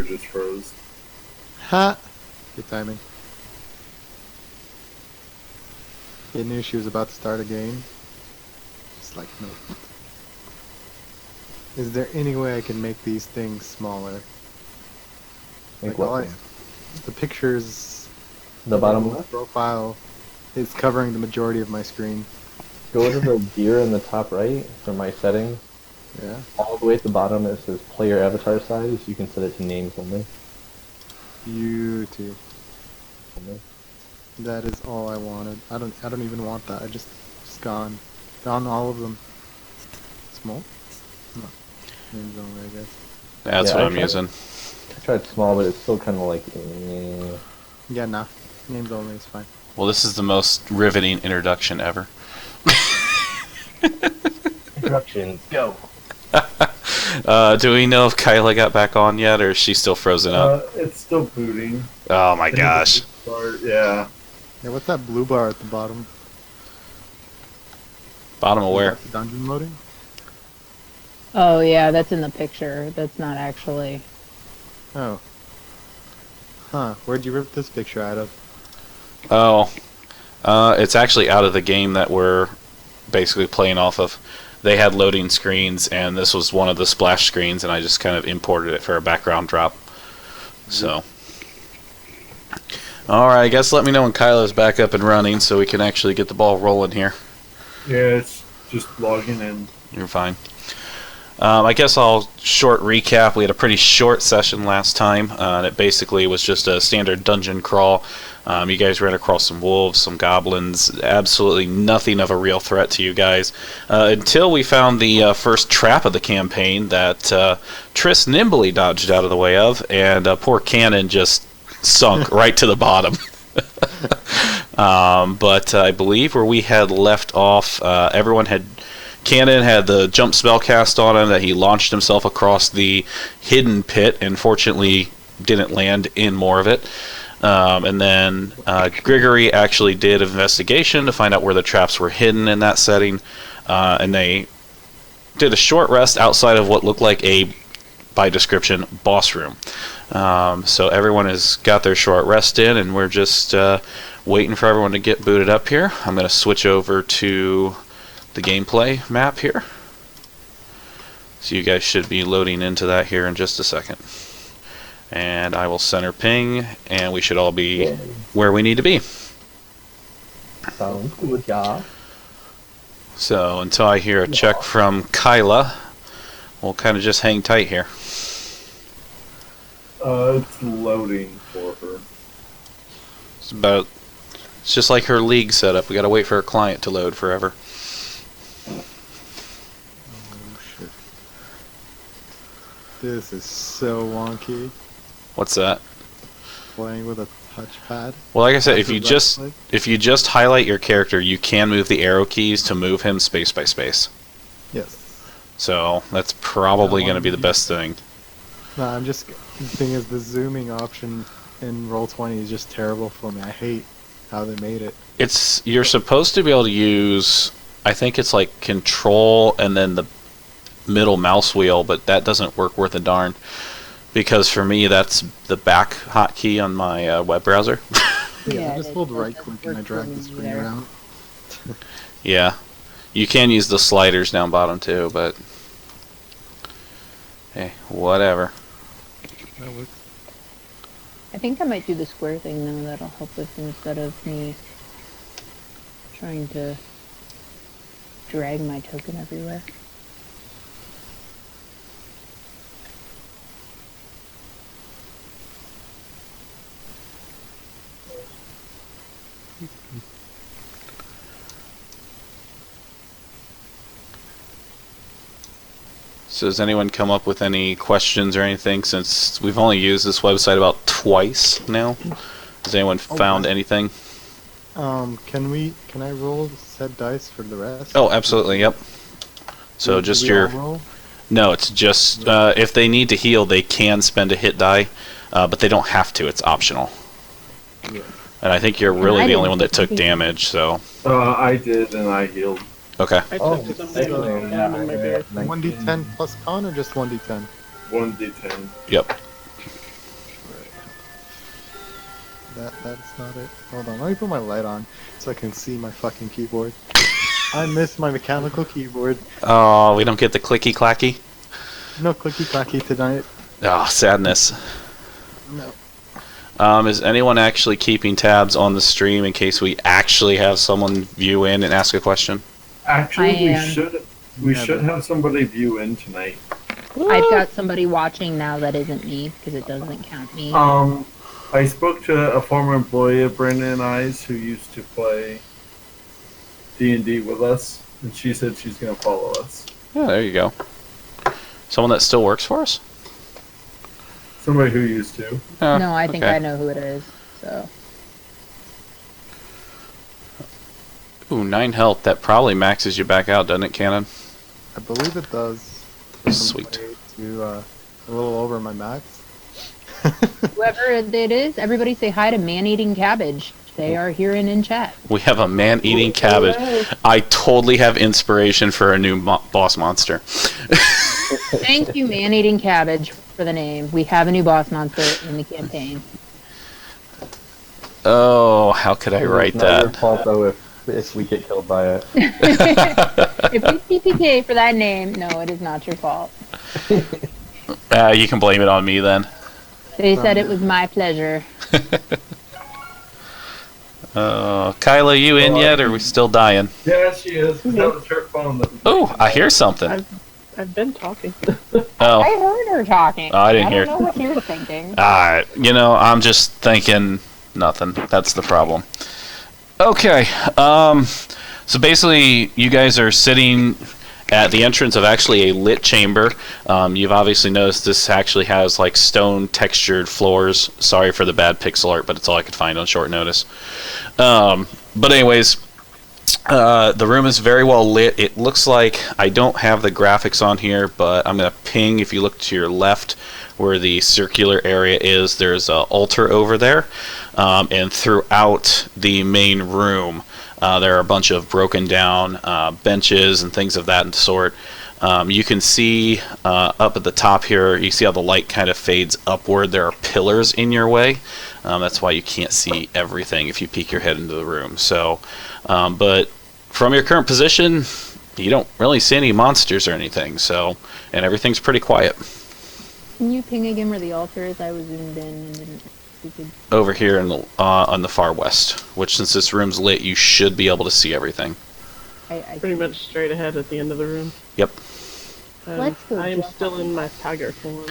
just froze. Ha! Good timing. He knew she was about to start a game. It's like, no. Is there any way I can make these things smaller? Like Like what? the pictures, The bottom left? profile is covering the majority of my screen. Go to the gear in the top right for my settings. Yeah. All the way at the bottom it says player avatar size. You can set it to names only. Beauty. That is all I wanted. I don't even want that. Just gone. Gone all of them. Small? No. Names only, I guess. That's Yeah, what I I'm tried- using. I tried small, but it's still kind of like. Eh. Yeah, nah. Names only is fine. Well, this is the most riveting introduction ever. Instructions, go. Do we know if Kyla got back on yet, or is she still frozen up? It's still booting. Oh my gosh. Yeah. Yeah, what's that blue bar at the bottom? Bottom of Is where? that the dungeon loading? Oh yeah, that's in the picture. That's not actually. Oh. Huh. Where'd you rip this picture out of? Oh. It's actually out of the game that we're basically playing off of. They had loading screens, and this was one of the splash screens, and I just kind of imported it for a background drop. So. Alright, I guess let me know when Kyla's back up and running so we can actually get the ball rolling here. Yeah, it's just logging in. You're fine. I guess I'll short recap. We had a pretty short session last time, and it basically was just a standard dungeon crawl. You guys ran across some wolves, some goblins, absolutely nothing of a real threat to you guys, until we found the first trap of the campaign that Triss nimbly dodged out of the way of, and poor Cannon just sunk right to the bottom. But I believe where we had left off, Cannon had the jump spell cast on him that he launched himself across the hidden pit and fortunately didn't land in more of it. And then Grigory actually did an investigation to find out where the traps were hidden in that setting. And they did a short rest outside of what looked like a, by description, boss room. So everyone has got their short rest in, and we're just waiting for everyone to get booted up here. I'm going to switch over to the gameplay map here. So you guys should be loading into that here in just a second. And I will center ping, and we should all be where we need to be. Sounds good, yeah. So until I hear a check from Kyla, we'll kind of just hang tight here. It's loading for her. It's just like her league setup. We gotta wait for her client to load forever. Oh shit. This is so wonky. What's that? Playing with a touchpad. Well, like I said, if That's you what just that's like. if you just highlight your character, you can move the arrow keys to move him space by space. Yes. So that's probably That going to one be the you- best thing. No, I'm just. The thing is, the zooming option in Roll20 is just terrible for me. I hate how they made it. You're supposed to be able to use, I think it's like Control and then the middle mouse wheel, but that doesn't work worth a darn. Because for me, that's the back hotkey on my web browser. Yeah, I it just hold doesn't right click and I work drag for the me screen either. around. Yeah, you can use the sliders down bottom too, but hey, whatever. That works. I think I might do the square thing though. That'll help us instead of me trying to drag my token everywhere. So does anyone come up with any questions or anything, since we've only used this website about twice now? Has anyone found anything? Can I roll said dice for the rest? Oh, absolutely, yep. So Do just we your... all roll? No, it's just, if they need to heal, they can spend a hit die, but they don't have to, it's optional. Yeah. And I think you're And really I the only didn't one that took think- damage, so... I did, and I healed. Okay. Oh, actually, yeah, I had 1d10 plus con or just 1d10? 1d10. Yep. That's not it. Hold on, let me put my light on so I can see my fucking keyboard. I miss my mechanical keyboard. Oh, we don't get the clicky clacky. No clicky clacky tonight. Oh, sadness. No. Is anyone actually keeping tabs on the stream in case we actually have someone view in and ask a question? Actually, I am. we Never. should have somebody view in tonight. I've got somebody watching now that isn't me because it doesn't count me. I spoke to a former employee of Brandon and I's who used to play D&D with us, and she said she's going to follow us. Yeah, there you go. Someone that still works for us? Somebody who used to. Oh, No, I think okay. I know who it is. So Ooh, 9 health. That probably maxes you back out, doesn't it, Cannon? I believe it does. There's some Sweet. way To a little over my max. whoever it is, everybody say hi to Man-Eating Cabbage. They are here and in chat. We have a man eating cabbage. I totally have inspiration for a new boss monster. Thank you, Man-Eating Cabbage, for the name. We have a new boss monster in the campaign. Oh, how could I write It's not your that? fault though if we get killed by it. If we CPK for that name, no, it is not your fault. You can blame it on me then. They said it was my pleasure. Kyla, you in yet, or are we still dying? Yeah, she is. That was her phone. That was Oh, I hear something. I've been talking. Oh, I heard her talking. Oh, I didn't hear. don't know what you were thinking. I'm just thinking nothing. That's the problem. Okay, so basically, you guys are sitting at the entrance of actually a lit chamber. You've obviously noticed this actually has like stone textured floors. Sorry for the bad pixel art, but it's all I could find on short notice. But anyways, the room is very well lit. It looks like, I don't have the graphics on here, but I'm going to ping, if you look to your left where the circular area is, there's an altar over there. And throughout the main room, there are a bunch of broken down benches and things of that sort. You can see up at the top here, you see how the light kind of fades upward. There are pillars in your way. That's why you can't see everything if you peek your head into the room. So, but from your current position, you don't really see any monsters or anything. So, and everything's pretty quiet. Can you ping again where the altar is? I was zoomed in and didn't. You could. Over here in the, on the far west, which since this room's lit, you should be able to see everything. I Pretty much straight ahead at the end of the room. Yep. Let's go I am jump still in my tiger form.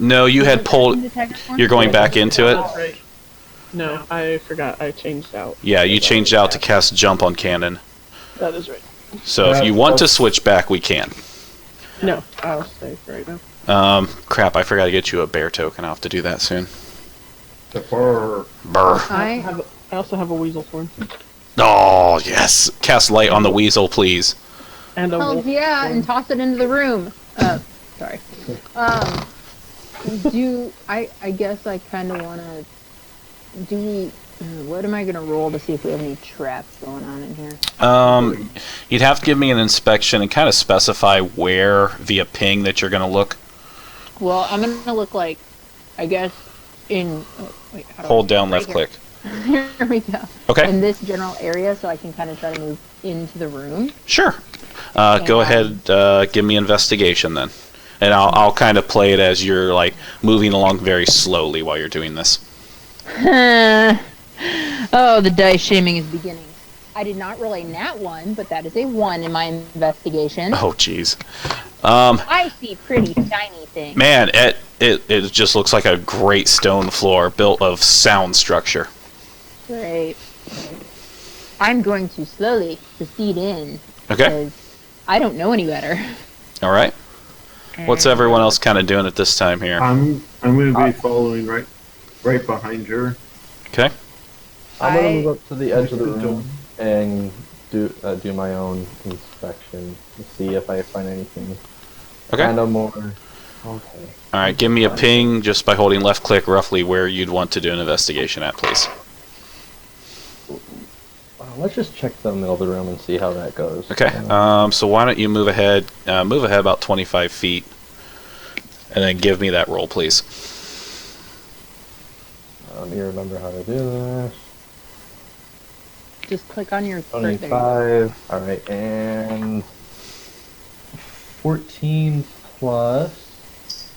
No, you had pulled. You're going back into it. That's right. No, I forgot. I changed out. Yeah, you changed out to cast jump on cannon. That is right. So if you want to switch back, we can. No, I'll stay for right now. Crap, I forgot to get you a bear token. I'll have to do that soon. the fur. Brr. I also have a weasel form. Oh, yes. Cast light on the weasel, please. And a Oh wolf yeah, form. and toss it into the room. Sorry. I guess I kind of want to. Do we? What am I gonna roll to see if we have any traps going on in here? You'd have to give me an inspection and kind of specify where via ping that you're going to look. Well, I'm gonna look like, I guess, in. Oh, wait, how do Hold I- down right left click. Here we go. Okay. In this general area, so I can kind of try to move into the room. Sure. Go ahead, give me investigation then. And I'll kind of play it as you're like moving along very slowly while you're doing this. Oh, the dice shaming is beginning. I did not roll a nat 1, but that is a 1 in my investigation. Oh, jeez. I see pretty shiny things. Man, it just looks like a great stone floor built of sound structure. Great. I'm going to slowly proceed in. Okay. Because I don't know any better. All right. What's everyone else kind of doing at this time here? I'm going to be following right behind her. Okay. I'm gonna I- move up to the edge of the Good room job. and do my own inspection to see if I find anything. Okay. Kind of more. Okay. All right. Give me a ping just by holding left click roughly where you'd want to do an investigation at, please. Let's just check the middle of the room and see how that goes. Okay. So why don't you move ahead? Move ahead about 25 feet, and then give me that roll, please. Let me remember how to do this. Just click on your square. There you go. 25. Alright, and 14 plus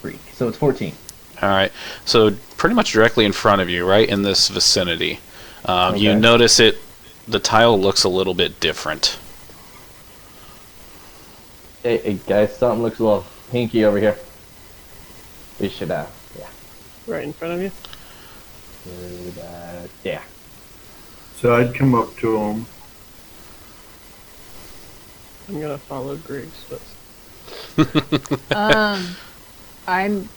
3. So it's 14. All right. So pretty much directly in front of you, right in this vicinity, you Okay. notice it. The tile looks a little bit different. Hey guys, something looks a little pinky over here. We should yeah. Right in front of you. Yeah. So I'd come up to him. I'm gonna follow Greg's footsteps. I'm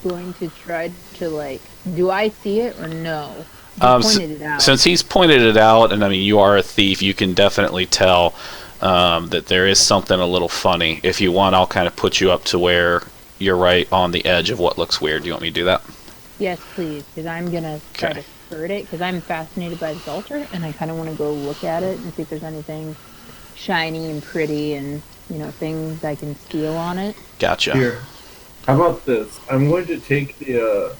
going to try to like. Do I see it or no? He pointed it out. Since he's pointed it out, and I mean you are a thief, you can definitely tell that there is something a little funny. If you want, I'll kind of put you up to where you're right on the edge of what looks weird. Do you want me to do that? Yes, please, because I'm gonna try Okay. to skirt it because I'm fascinated by this altar and I kind of want to go look at it and see if there's anything shiny and pretty and things I can steal on it. Gotcha. Here. How about this? I'm going to take the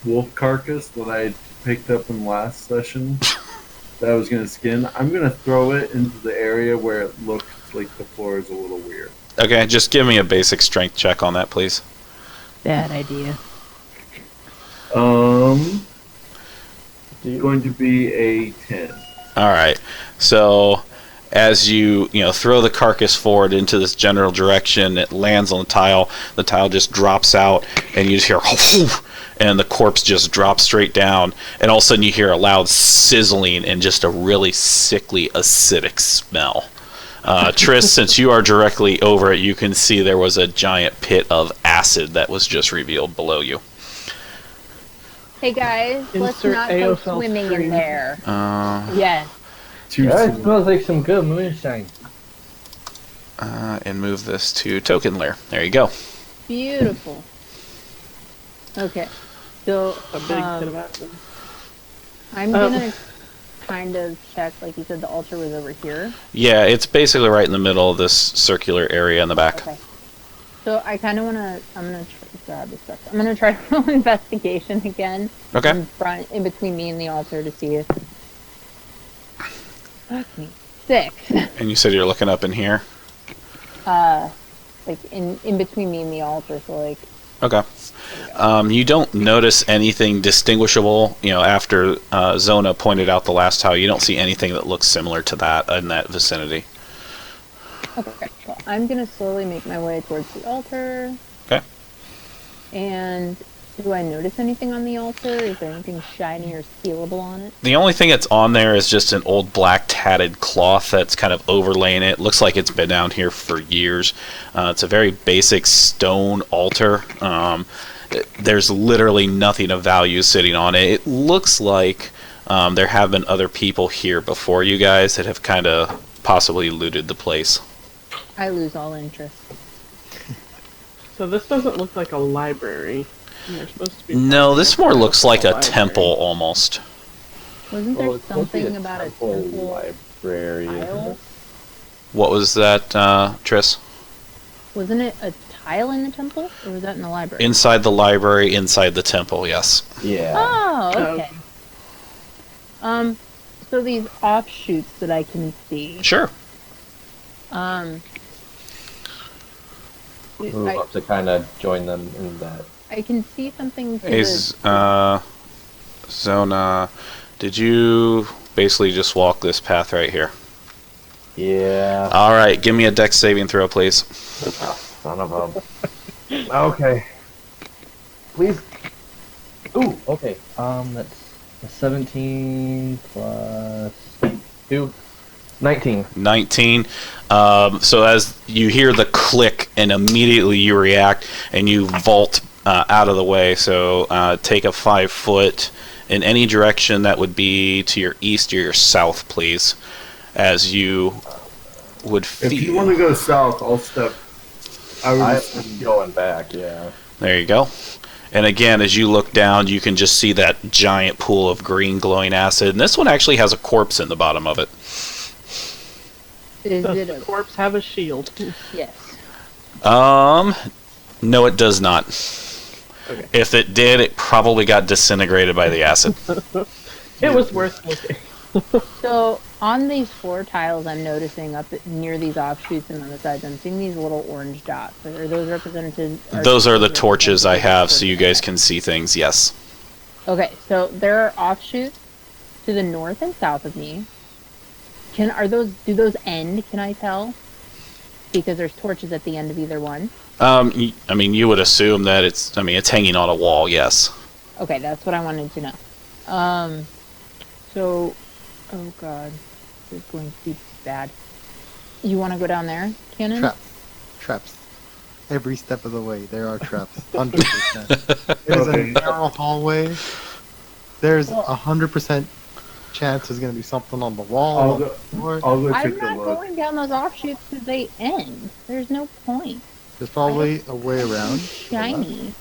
wolf carcass that I picked up in last session that I was going to skin. I'm going to throw it into the area where it looks like the floor is a little weird. Okay, just give me a basic strength check on that, please. Bad idea. Going to be a 10. All right. So as you throw the carcass forward into this general direction, it lands on the tile. The tile just drops out, and you just hear, and the corpse just drops straight down. And all of a sudden, you hear a loud sizzling and just a really sickly, acidic smell. Triss, since you are directly over it, you can see there was a giant pit of acid that was just revealed below you. Hey guys, let's Insert not go AOFL swimming in scream. there. Uh, Yes. Too Yeah, it soon. smells like some good moonshine. and move this to token lair. There you go. Beautiful. Okay. So A big pit of acid. I'm gonna kind of check, like you said, the altar was over here. Yeah, it's basically right in the middle of this circular area in the back. Okay. So I kind of wanna. I'm gonna grab this stuff. I'm gonna try to roll investigation again. Okay. In between me and the altar to see if. Fuck me. 6. And you said you're looking up in here? Like in between me and the altar. So like. Okay. You don't notice anything distinguishable. After Zona pointed out the last tile, you don't see anything that looks similar to that in that vicinity. Okay. Well, I'm gonna slowly make my way towards the altar. Okay. And do I notice anything on the altar? Is there anything shiny or stealable on it? The only thing that's on there is just an old black tatted cloth that's kind of overlaying it. Looks like it's been down here for years. It's a very basic stone altar. There's literally nothing of value sitting on it. It looks like there have been other people here before you guys that have kind of possibly looted the place. I lose all interest. So this doesn't look like a library. There's supposed to be. No, this more looks like a library. temple almost. Wasn't there Well, it's supposed to be something about a temple library. isn't tile? it? What was that, Triss? Wasn't it a tile in the temple, or was that in the library? Inside the library, inside the temple, yes. Yeah. Oh, Oh. okay. So these offshoots that I can see. Sure. Move I, up to kind of join them in that. I can see something. To Is, Zona, did you basically just walk this path right here? Yeah. Alright, give me a dex saving throw, please. Son of a. Okay. Please. Ooh. Okay. That's a 17 plus 2. 19. 19. So as you hear the click and immediately you react and you vault out of the way. So take a 5 foot in any direction that would be to your east or your south, please. As you would feel. If you want to go south, I'll step. I'm just- going back, yeah. There you go. And again, as you look down, you can just see that giant pool of green glowing acid. And this one actually has a corpse in the bottom of it. Is Does it the a corpse have a shield? yes? No, it does not. Okay. If it did, it probably got disintegrated by the acid. It was worth looking. So on these floor tiles, I'm noticing up near these offshoots and on the sides, I'm seeing these little orange dots. Are those representative? Those are the torches I have, so you guys can see things. Yes. Okay, so there are offshoots to the north and south of me. Do those end? Can I tell? Because there's torches at the end of either one. I mean, you would assume that it's hanging on a wall. Yes. Okay, that's what I wanted to know. So, oh god, this is going to be bad. You want to go down there, Cannon? Traps. Every step of the way, there are traps. 100%. There's a narrow hallway. There's 100% chance there's gonna be something on the wall. I'll on the go- floor. I'll go I'm take a not look. going down those offshoots because they end. There's no point. There's probably a way around. Shiny.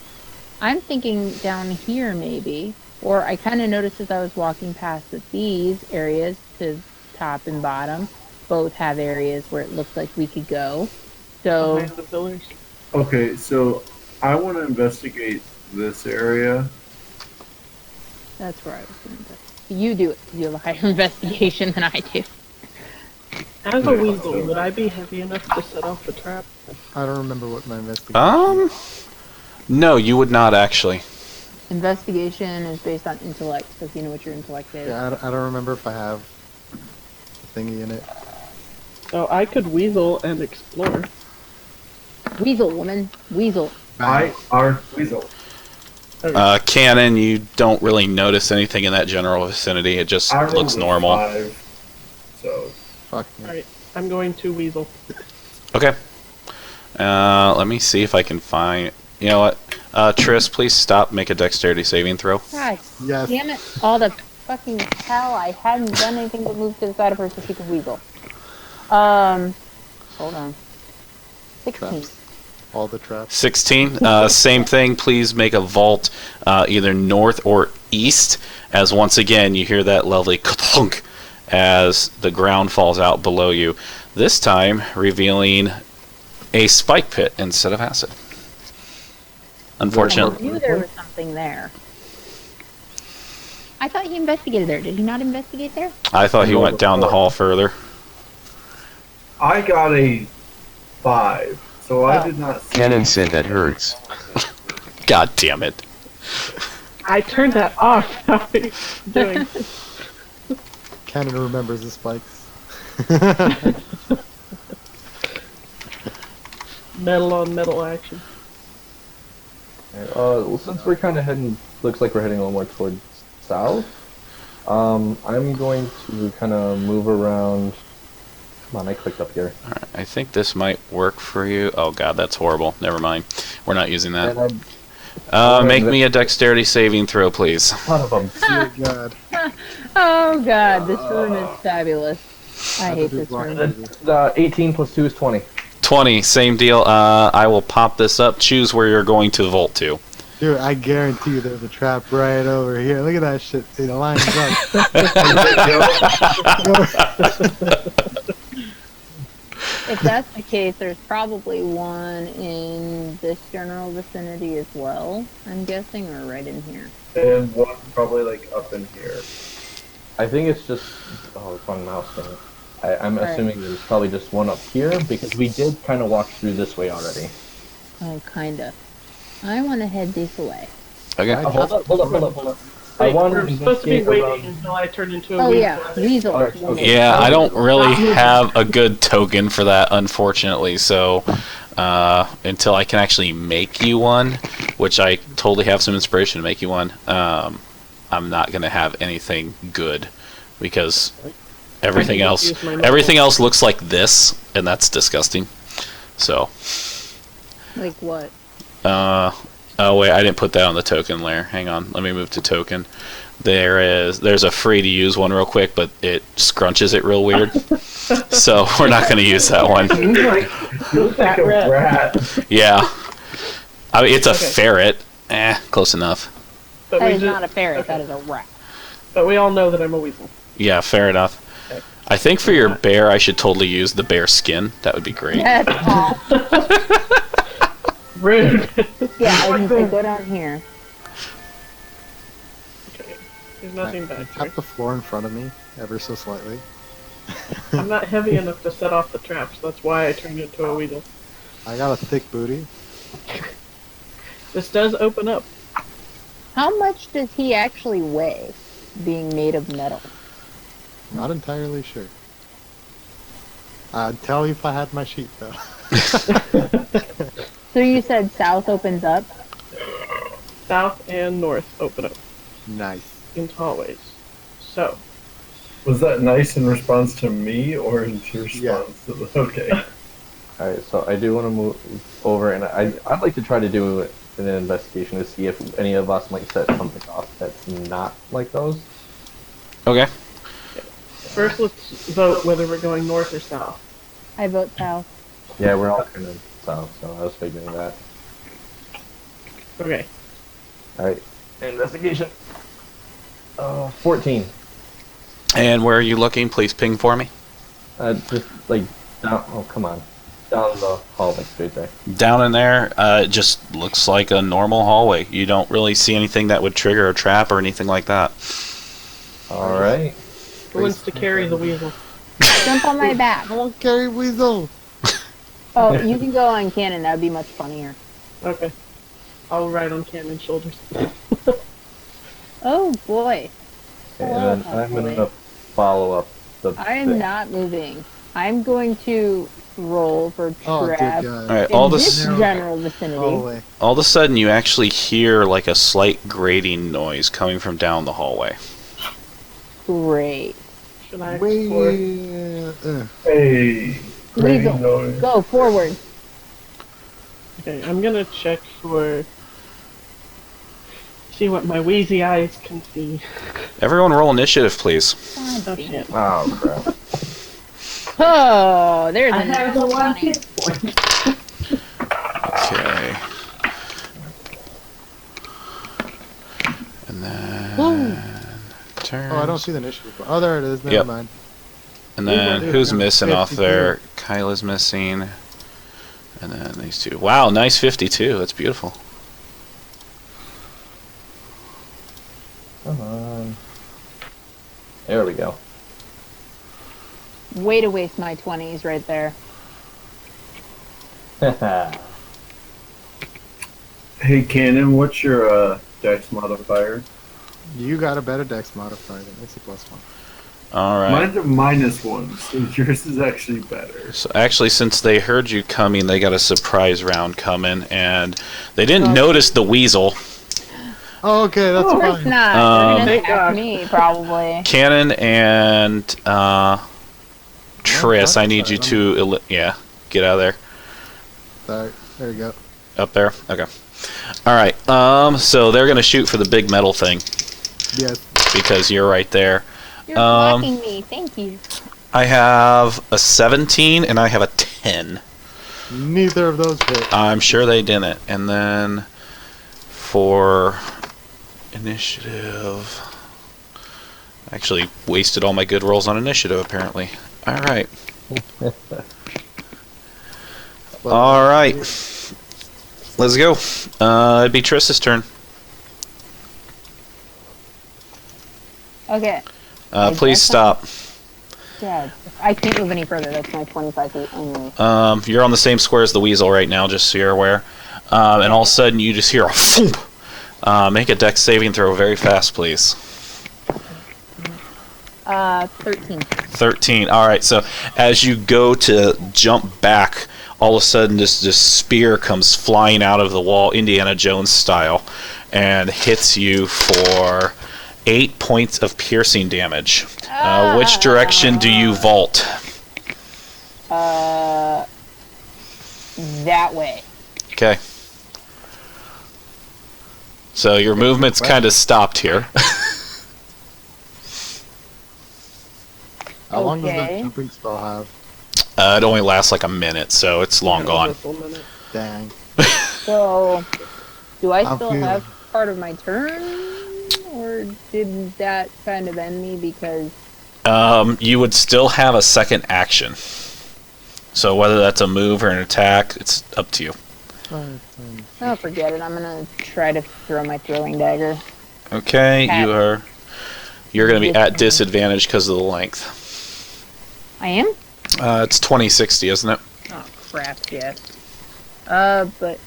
I'm thinking down here maybe. Or I kind of noticed as I was walking past that these areas to top and bottom both have areas where it looks like we could go. So, Behind the pillars. Okay, so I want to investigate this area. that's where I was going to. You do it. You have a higher investigation than I do. As a weasel, would I be heavy enough to set off the trap? I don't remember what my investigation. No, you would not actually. Investigation is based on intellect, so if you know what your intellect is. Yeah, I don't remember if I have a thingy in it. So I could weasel and explore. Weasel, woman. Weasel. I are weasel. Cannon, you don't really notice anything in that general vicinity. It just I rolled looks a normal. 5, so Fuck me. Alright, I'm going to weasel. Okay. Let me see if I can find. You know what? Triss, please stop. Make a dexterity saving throw. God Yes. damn it. All the fucking hell. I hadn't done anything but move to the side of her so she could weasel. Hold on. 16. Traps. All the traps. 16. Same thing. Please make a vault either north or east, as once again you hear that lovely ka-thunk as the ground falls out below you. This time revealing a spike pit instead of acid. I Unfortunately. knew there was something there. I thought he investigated there. Did he not investigate there? I thought he went down the hall further. I got a 5, so I did not see. Cannon said that hurts. God damn it. I turned that off. How are you doing? Canada remembers the spikes. Metal on metal action. Well, since we're kind of heading, looks like we're heading a little more towards south. I'm going to kind of move around. Come on, I clicked up here. Alright, I think this might work for you. Oh god, that's horrible. Never mind. We're not using that. And Make me a dexterity saving throw, please. son of a Dear God. Oh god, this room is fabulous. I hate this room. 18 plus 2 is 20. 20, same deal. I will pop this up. Choose where you're going to vault to. Dude, I guarantee you there's a trap right over here. Look at that shit. It lines up. If that's the case, there's probably one in this general vicinity as well, I'm guessing, or right in here. And one probably like up in here. I think it's just wrong mouse thing. I'm Right. assuming there's probably just one up here because we did kind of walk through this way already. Oh, kinda. I want to head this way. Okay. Hold up. I Wait, want we're to supposed to be investigate waiting around. until I turn into a Oh weasel. yeah, weasel. Alright, woman. okay. Yeah, I don't really have a good token for that, unfortunately. So until I can actually make you one, which I totally have some inspiration to make you one, I'm not gonna have anything good because everything I can else, use my everything else looks like this, and that's disgusting. So, Like what? oh wait, I didn't put that on the token layer. Hang on, let me move to token. There's a free to use one real quick, but it scrunches it real weird. So we're not going to use that one. Looks like a rat. Yeah, I mean it's a Okay. ferret. Close enough. But That we is just, not a ferret. okay. That is a rat. But we all know that I'm a weasel. Yeah, fair enough. Okay. I think for your bear, I should totally use the bear skin. That would be great. That's all. Rude. Yeah, I was gonna say go down here. Okay. There's nothing back here. Tap the floor in front of me, ever so slightly. I'm not heavy enough to set off the traps. That's why I turned into a weasel. I got a thick booty. This does open up. How much does he actually weigh, being made of metal? Not entirely sure. I'd tell you if I had my sheet though. So you said south opens up? South and north open up Nice. into hallways. So, Was that nice in response to me or in response Yeah. to the? Okay. Alright, so I do want to move over, and I'd like to try to do an investigation to see if any of us might set something off that's not like those. Okay. first let's vote whether we're going north or south. I vote south. Yeah, we're all kind of south, so I was figuring that. Okay. Alright, investigation. 14. And where are you looking? Please ping for me. Just like down. Oh, come on. Down the hallway, straight there. Down in there, it just looks like a normal hallway. You don't really see anything that would trigger a trap or anything like that. All right. Who wants to carry the weasel? Jump on my back. I won't carry weasel. Oh, you can go on cannon. That would be much funnier. Okay. I'll ride on Cannon's shoulders. Oh boy. Okay, and then I'm gonna follow up the. I am thing. not moving. I'm going to roll for Oh, good trap God. All right, in all this this, general vicinity. Hallway. all of a sudden, you actually hear like a slight grating noise coming from down the hallway. Great. Should I explore? Hey. Weasel, Great noise. go forward. Okay, I'm gonna check for. See what my wheezy eyes can see. Everyone, roll initiative, please. God Oh damn. shit. Oh crap. Oh, there's a have the one hit Okay. And then turn. Oh, I don't see the initiative. Oh, there it is. Never Yep. mind. And then who's missing off 52. there? Kyla's missing. And then these two. Wow, nice 52. That's beautiful. Come on. There we go. Way to waste my 20s right there. Hey, Cannon, what's your dex modifier? You got a better dex modifier than it's a +1. All right. Mine's a -1, so yours is actually better. So actually, since they heard you coming, they got a surprise round coming, and they didn't Oh. notice the weasel. Oh, okay, that's Of course fine. not. They're gonna Thank attack God. me, probably. Cannon and Triss, I need you to get out of there. Sorry. There you go. Up there. Okay. All right. So they're gonna shoot for the big metal thing Yes. because you're right there. You're blocking me. Thank you. I have a 17 and I have a 10. Neither of those hit. I'm sure they didn't. And then for initiative, I actually wasted all my good rolls on initiative apparently. All right. All right. Let's go. It'd be Triss's turn. Okay. I Please guess stop. Yeah, I can't move any further. That's my 25 feet only. You're on the same square as the weasel right now, just so you're aware. And all of a sudden, you just hear a thump. Make a dex saving throw very fast, please. 13. 13. All right. So as you go to jump back, all of a sudden this spear comes flying out of the wall, Indiana Jones style, and hits you for 8 points of piercing damage. Which direction do you vault? That way. Okay. So your movement's kind of stopped here. How long does Okay. that jumping spell have? It only lasts like a minute, so it's long gone. Just a minute. Dang. So, do I I'm still feeling- have part of my turn? Or did that kind of end me because... You would still have a second action. So whether that's a move or an attack, it's up to you. Oh, forget it. I'm gonna try to throw my throwing dagger. Okay, At- you're going to be at disadvantage because of the length. I am? It's 2060, isn't it? Oh, crap, yes. But...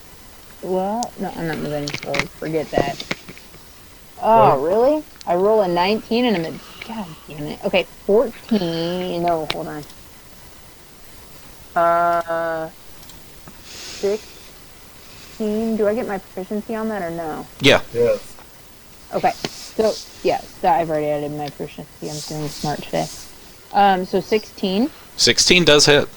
Well, no, I'm not moving forward. Forget that. Oh, really? I roll a 19 and I'm at... God damn it. Okay, 14... No, hold on. 16... Do I get my proficiency on that or no? Yeah. Yes. Okay, so, yes, I've already added my proficiency. I'm feeling smart today. So 16. 16 does hit.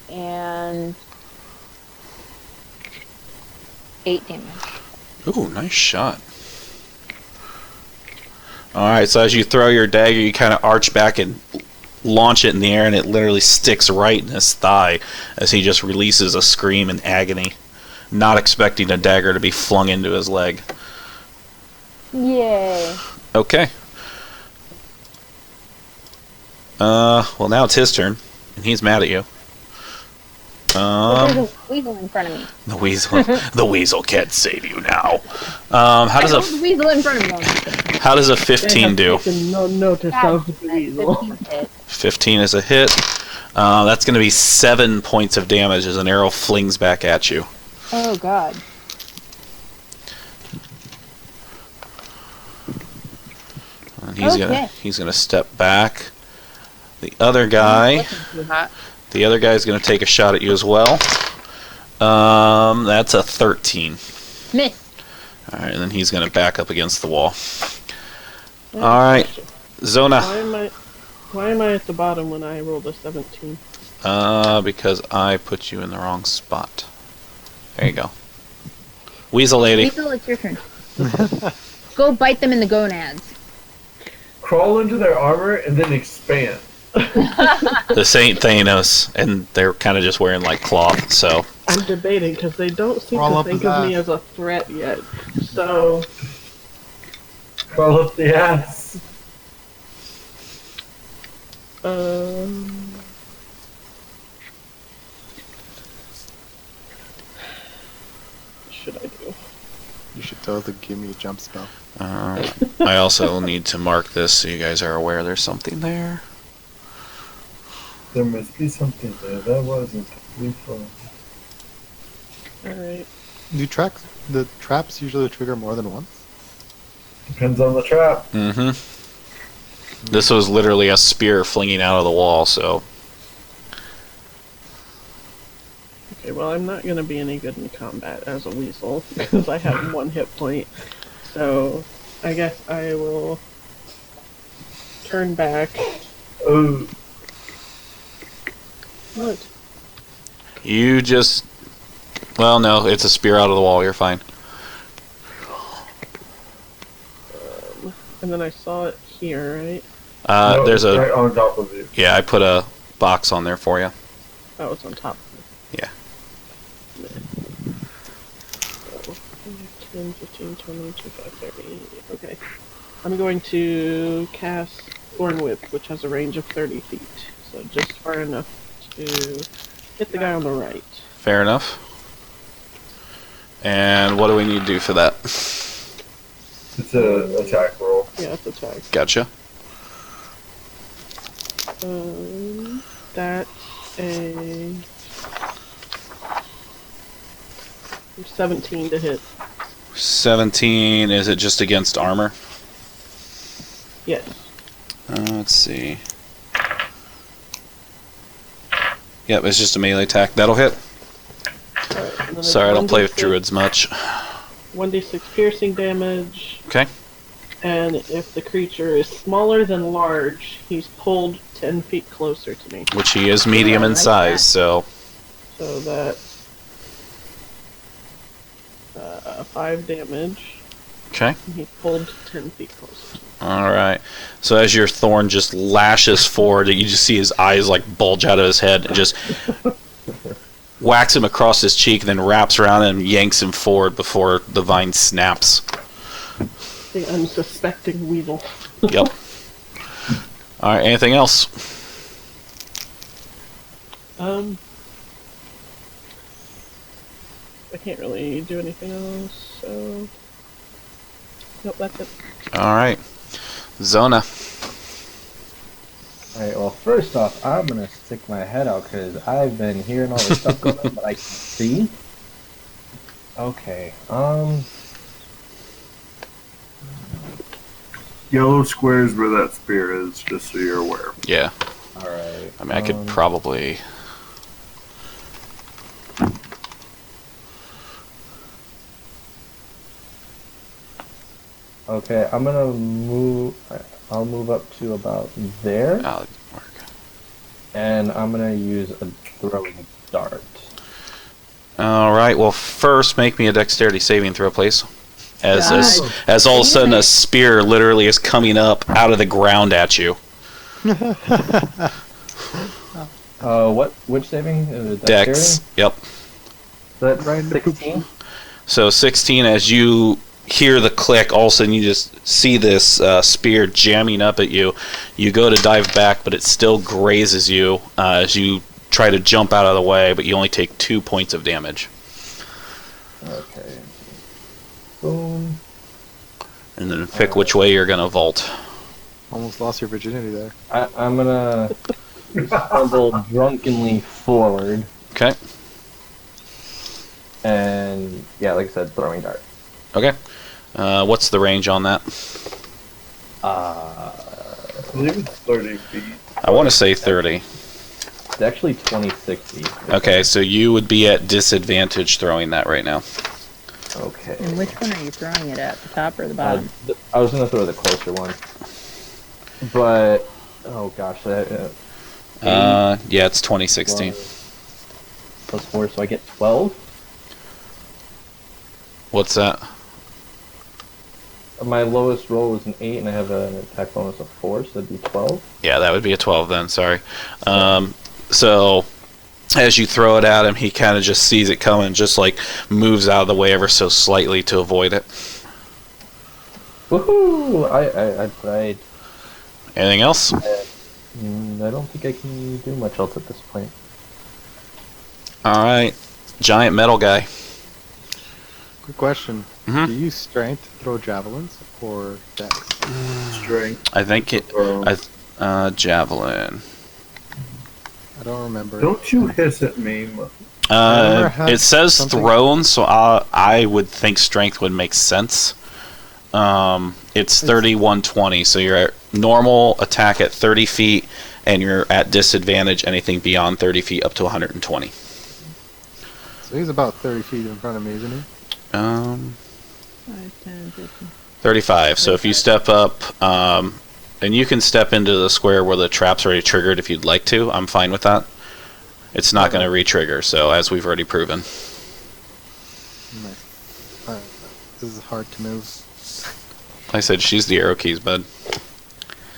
And 8 damage. Ooh, nice shot. Alright, so as you throw your dagger, you kind of arch back and launch it in the air, and it literally sticks right in his thigh as he just releases a scream in agony, not expecting a dagger to be flung into his leg. Yay. Okay. Well, now it's his turn, and he's mad at you. But there's a weasel in front of me. The weasel can't save you now. How does The weasel in front of me. how does a 15 do? No notice of the God, weasel. 15 hit. 15 is a hit. That's going to be 7 points of damage as an arrow flings back at you. Oh, God. And he's Okay. gonna step back. The other guy, Looking too hot. the other guy's gonna take a shot at you as well. That's a 13. Miss. All right, and then he's gonna back up against the wall. All right, Zona. Why am I at the bottom when I rolled a 17? Because I put you in the wrong spot. There you go. Weasel lady. Weasel, it's your turn. Go bite them in the gonads. Crawl into their armor and then expand. The Saint Thanos, and they're kind of just wearing like cloth. So I'm debating because they don't seem Crawl to up think his of me ass. as a threat yet. So, Crawl up the ass. what should I do? You should totally give me a jump spell. I also need to mark this so you guys are aware there's something there. There must be something there. That wasn't too far. Alright. Do the traps usually trigger more than once? Depends on the trap. Mm-hmm. This was literally a spear flinging out of the wall, so... Okay, well, I'm not going to be any good in combat as a weasel because I have 1 hit point. So, I guess I will turn back. Oh, What? You just... Well, no, it's a spear out of the wall, you're fine. And then I saw it here, right? no, There's it's a... right on top of you. Yeah, I put a box on there for you. Oh, it's on top. Yeah. 10, 15, 20, 25, 30. Okay. I'm going to cast Thorn Whip, which has a range of 30 feet. So just far enough to hit the guy on the right. Fair enough. And what do we need to do for that? It's a attack roll. Yeah, it's attack. Gotcha. That's a 17 to hit. 17, is it just against armor? Yes. Let's see. Yep, it's just a melee attack. That'll hit. Alright, and then it's Sorry, I don't play with 1d6 druids much. 1d6 piercing damage. Okay. And if the creature is smaller than large, he's pulled 10 feet closer to me. Which he is medium in like size, that. so... So that's 5 damage. Okay. And he pulled 10 feet closer. Alright. So as your thorn just lashes forward, you just see his eyes like bulge out of his head and just whacks him across his cheek, then wraps around him and yanks him forward before the vine snaps. The unsuspecting weasel. Yep. Alright, anything else? I can't really do anything else, so... Nope, that's it. All right, Zona. Alright, well, first off, I'm gonna stick my head out because I've been hearing all this stuff going on, but I can see. Okay, Yellow square is where that spear is, just so you're aware. Yeah, alright. I mean, I could probably. Okay, I'm gonna move. I'll move up to about there, Work. and I'm gonna use a throwing dart. All right. Well, first, make me a dexterity saving throw, please. As God. as all of a sudden a spear literally is coming up out of the ground at you. Which saving? Dex. Yep. That's Right in the poop. 16. So 16, as you hear the click, all of a sudden you just see this spear jamming up at you. You go to dive back, but it still grazes you as you try to jump out of the way, but you only take 2 points of damage. Okay. Boom. And then pick which way you're going to vault. Almost lost your virginity there. I'm gonna stumble drunkenly forward, Okay. and yeah, like I said, throwing dart. Okay. What's the range on that? I believe it's 30 feet. I want to say 30. It's actually 2060. Okay, so you would be at disadvantage throwing that right now. Okay. And which one are you throwing it at? The top or the bottom? I was gonna throw the closer one, but oh gosh, Yeah, it's 2016. plus 4, so I get 12. What's that? My lowest roll was an 8, and I have an attack bonus of 4, so that'd be 12. Yeah, that would be a 12 then, sorry. So, as you throw it at him, he kind of just sees it coming, just like moves out of the way ever so slightly to avoid it. Woohoo! I tried. Anything else? I don't think I can do much else at this point. Alright. Giant metal guy. Quick question. Mhm. Do you use strength to throw javelins or dex? Strength. I think it. Throw. Javelin. I don't remember. Don't you hiss at me. remember had It says something- thrown, so I would think strength would make sense. It's 3120, so you're at normal attack at 30 feet, and you're at disadvantage anything beyond 30 feet up to 120. So he's about 30 feet in front of me, isn't he? 5, 10, 15. 35. So if you step up, and you can step into the square where the trap's already triggered if you'd like to. I'm fine with that. It's not going to re-trigger, so as we've already proven. Nice. Alright. This is hard to move. Like I said, she's the arrow keys, bud.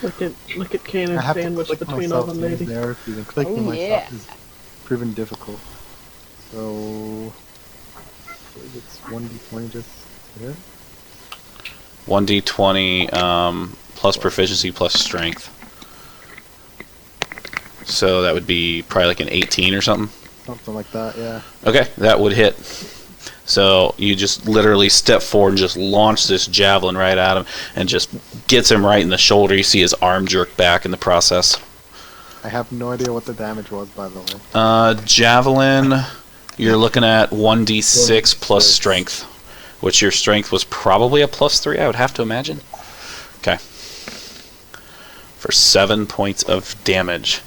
Look at I Cannon have to sandwiched click between all myself the in ladies. there keys, and clicking Oh, myself yeah. is proven difficult. So it's 1d20 just here. 1d20 plus proficiency plus strength. So that would be probably like an 18 or something. Something like that, yeah. Okay, that would hit. So you just literally step forward and just launch this javelin right at him and just gets him right in the shoulder. You see his arm jerk back in the process. I have no idea what the damage was, by the way. Javelin, you're looking at 1d6 plus strength, which your strength was probably a +3, I would have to imagine. Okay. For 7 points of damage.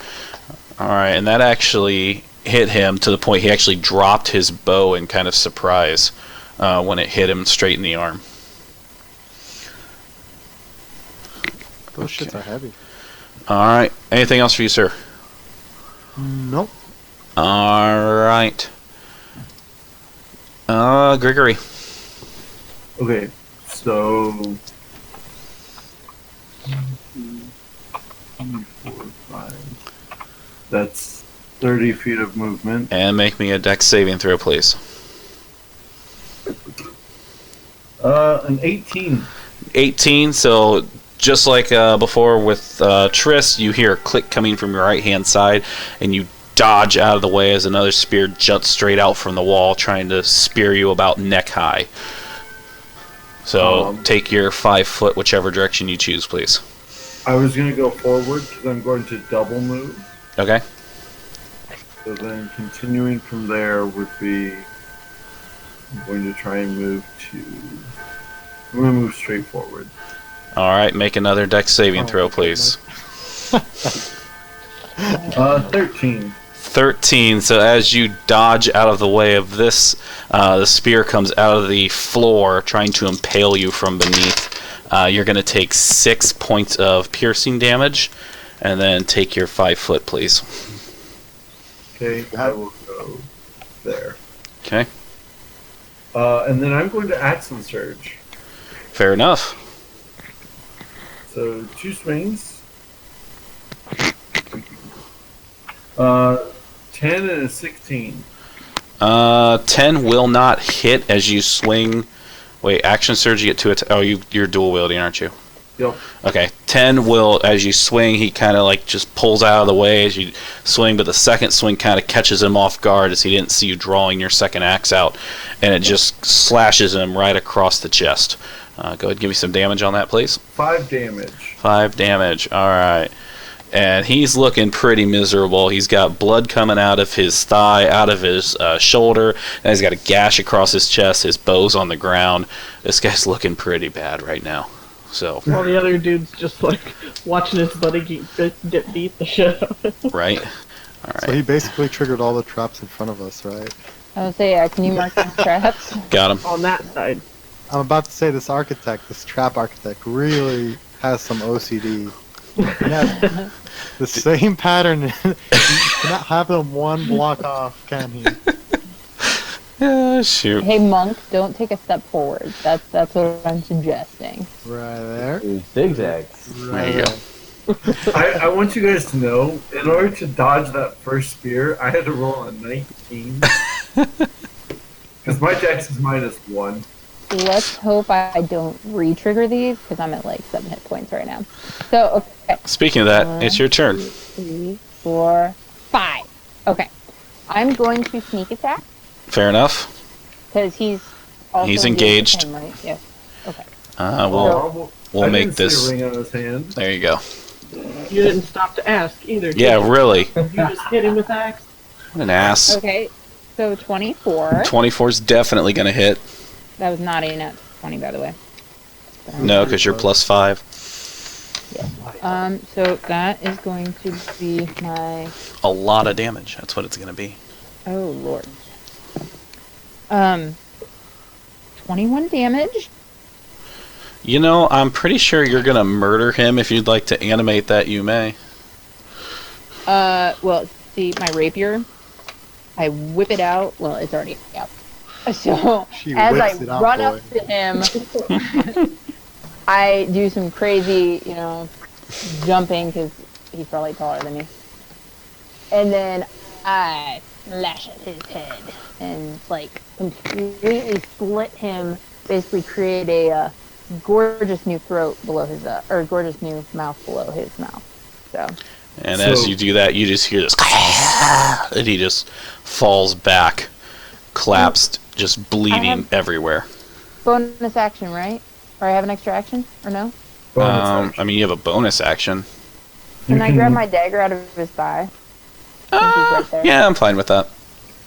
Alright, and that actually hit him to the point he actually dropped his bow in kind of surprise when it hit him straight in the arm. Those shits are heavy. Alright, anything else for you, sir? Nope. Alright. Gregory. Okay, so 4, 5. That's 30 feet of movement. And make me a dex saving throw, please. An 18. 18, so just like before with Triss, you hear a click coming from your right hand side, and you dodge out of the way as another spear juts straight out from the wall, trying to spear you about neck high. So take your 5 foot whichever direction you choose, please. I was going to go forward because I'm going to double move. Okay. So then continuing from there would be, I'm going to try and move to, I'm going to move straight forward. All right, make another dex saving throw, please. 13. 13. So as you dodge out of the way of this, the spear comes out of the floor, trying to impale you from beneath. You're going to take 6 points of piercing damage, and then take your 5 foot, please. Okay, I will go there. Okay. And then I'm going to Axon Surge. Fair enough. So 2 swings. 10 and a 16. 10 will not hit as you swing. Wait, action surge, you get 2 oh, you're dual wielding, aren't you? Yep. Okay, 10 will, as you swing, he kind of like just pulls out of the way as you swing, but the second swing kind of catches him off guard as he didn't see you drawing your second axe out, and it just slashes him right across the chest. Go ahead and give me some damage on that, please. 5 damage. 5 damage, alright. And he's looking pretty miserable. He's got blood coming out of his thigh, out of his shoulder, and he's got a gash across his chest. His bow's on the ground. This guy's looking pretty bad right now. So, While the other dude's just like watching his buddy get beat the shit out of him. right? Alright. So he basically triggered all the traps in front of us, right? I would say, can you mark those traps? Got him. On that side. I'm about to say this trap architect, really has some OCD. He has the same pattern. He cannot have them one block off, can he? Yeah, shoot. Hey, monk, don't take a step forward. That's what I'm suggesting. Right there. Zigzags. There you go. I want you guys to know, in order to dodge that first spear, I had to roll a 19. Because my dex is -1. Let's hope I don't re-trigger these, because I'm at like 7 hit points right now. So, okay. Speaking of that, it's your turn. 2, 3, 4, 5. Okay. I'm going to sneak attack, Fair enough. because he's also He's engaged engaged. with him, right? Yes. Okay. We'll I make didn't see this. a ring on his hand. There you go. You didn't stop to ask either. did Yeah, you? really. You just hit him with the axe. What an ass. Okay. So 24. 24 is definitely going to hit. That was not a nat 20, by the way. No, because you're +5. So that is going to be my... A lot of damage. That's what it's going to be. Oh, Lord. 21 damage. You know, I'm pretty sure you're going to murder him. If you'd like to animate that, you may. Well, see, my rapier, I whip it out. Well, it's already out. So, She as I whips it out, run boy. up to him, I do some crazy, jumping, because he's probably taller than me. And then I slash at his head and, like, completely split him, basically create a gorgeous new throat below his, or gorgeous new mouth below his mouth. So... And as you do that, you just hear this, and he just falls back, collapsed, just bleeding everywhere. Bonus action, right? Or I have an extra action, or no? Bonus action. I mean, you have a bonus action. Can I grab my dagger out of his thigh? Since he's right there. Yeah, I'm fine with that.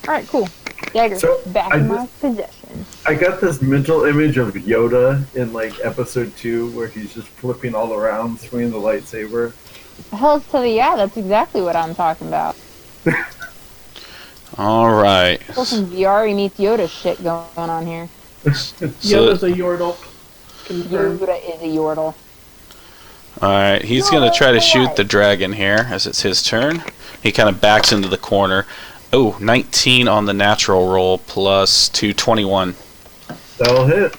Alright, cool. Dagger, So, back I in my possession. I got this mental image of Yoda in like episode 2 where he's just flipping all around, swinging the lightsaber. Hells to the yeah, that's exactly what I'm talking about. All right. Well, some VR meets Yoda shit going on here. Yoda's a Yordle. Confirmed. Yoda is a Yordle. All right. He's gonna try to shoot the dragon here as it's his turn. He kind of backs into the corner. Oh, 19 on the natural roll plus 221. That'll hit.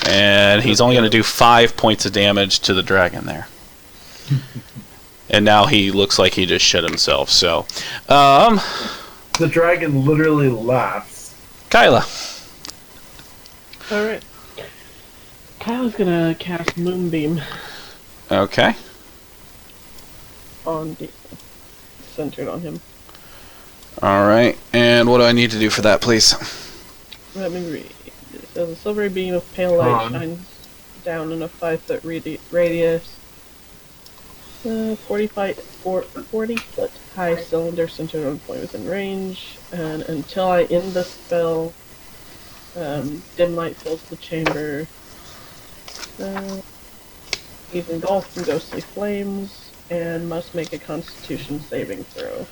And he's only going to do 5 points of damage to the dragon there. And now he looks like he just shit himself. So, The dragon literally laughs. Kyla. Alright. Kyle's gonna cast Moonbeam Okay. on D. centered on him. All right. And what do I need to do for that, please? Let me read. It says a silvery beam of pale light Con. shines down in a 5-foot radius. 40-foot high cylinder centered on a point within range, and until I end the spell, dim light fills the chamber. He's engulfed in ghostly flames and must make a Constitution saving throw.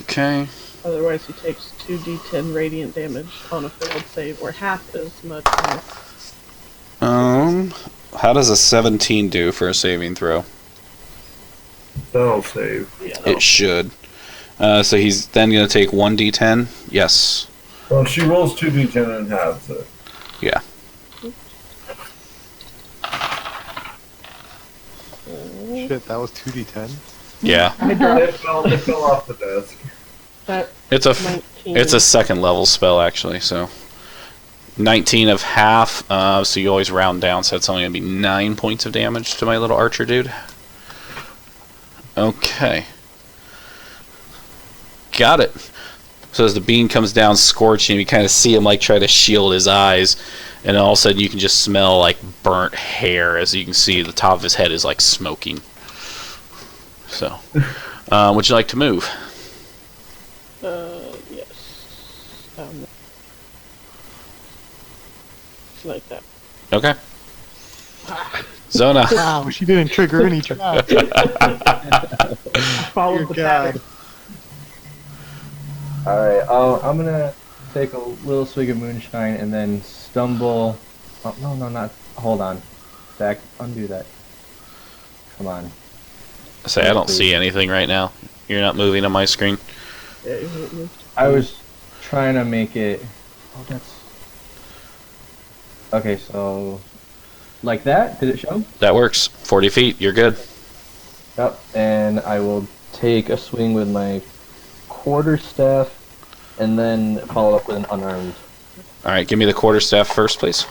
Okay. Otherwise, he takes 2d10 radiant damage on a failed save, or half as much as How does a 17 do for a saving throw? That'll save. It should. So he's then going to take 1d10? Yes. Well, she rolls 2d10 and halves it. Yeah. Shit, that was 2d10. Yeah. It fell off the desk. that It's a 19. it's a second level spell actually, so 19 of half, so you always round down, so it's only going to be 9 points of damage to my little archer dude. Okay. Got it. So as the beam comes down scorching, you kind of see him like try to shield his eyes, and all of a sudden you can just smell like burnt hair. As you can see, the top of his head is like smoking. So, would you like to move? Yes. Like that. Okay. Zona. Wow, she didn't trigger any traps. Follow Dear the God. pattern. Alright, I'm gonna take a little swig of moonshine and then stumble. Oh, no, not. Hold on. Zach, undo that. Come on. Say, I don't see anything right now. You're not moving on my screen. Yeah, you hit me. I was trying to make it. Oh, that's. Okay, so. Like that? Did it show? That works. 40 feet. You're good. Yep. And I will take a swing with my quarterstaff and then follow up with an unarmed. All right. Give me the quarterstaff first, please.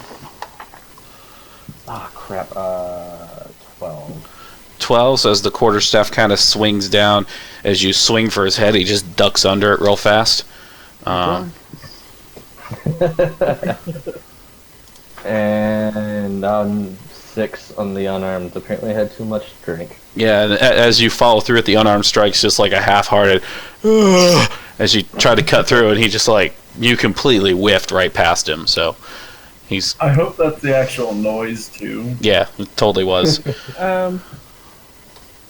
Ah, crap. 12. 12. So as the quarterstaff kind of swings down, as you swing for his head, he just ducks under it real fast. And 6 on the unarmed. Apparently I had too much drink. Yeah, and as you follow through it, the unarmed strike's just like a half-hearted, "Ugh," as you try to cut through, and he just like, you completely whiffed right past him. So he's, I hope that's the actual noise too. yeah, it totally was.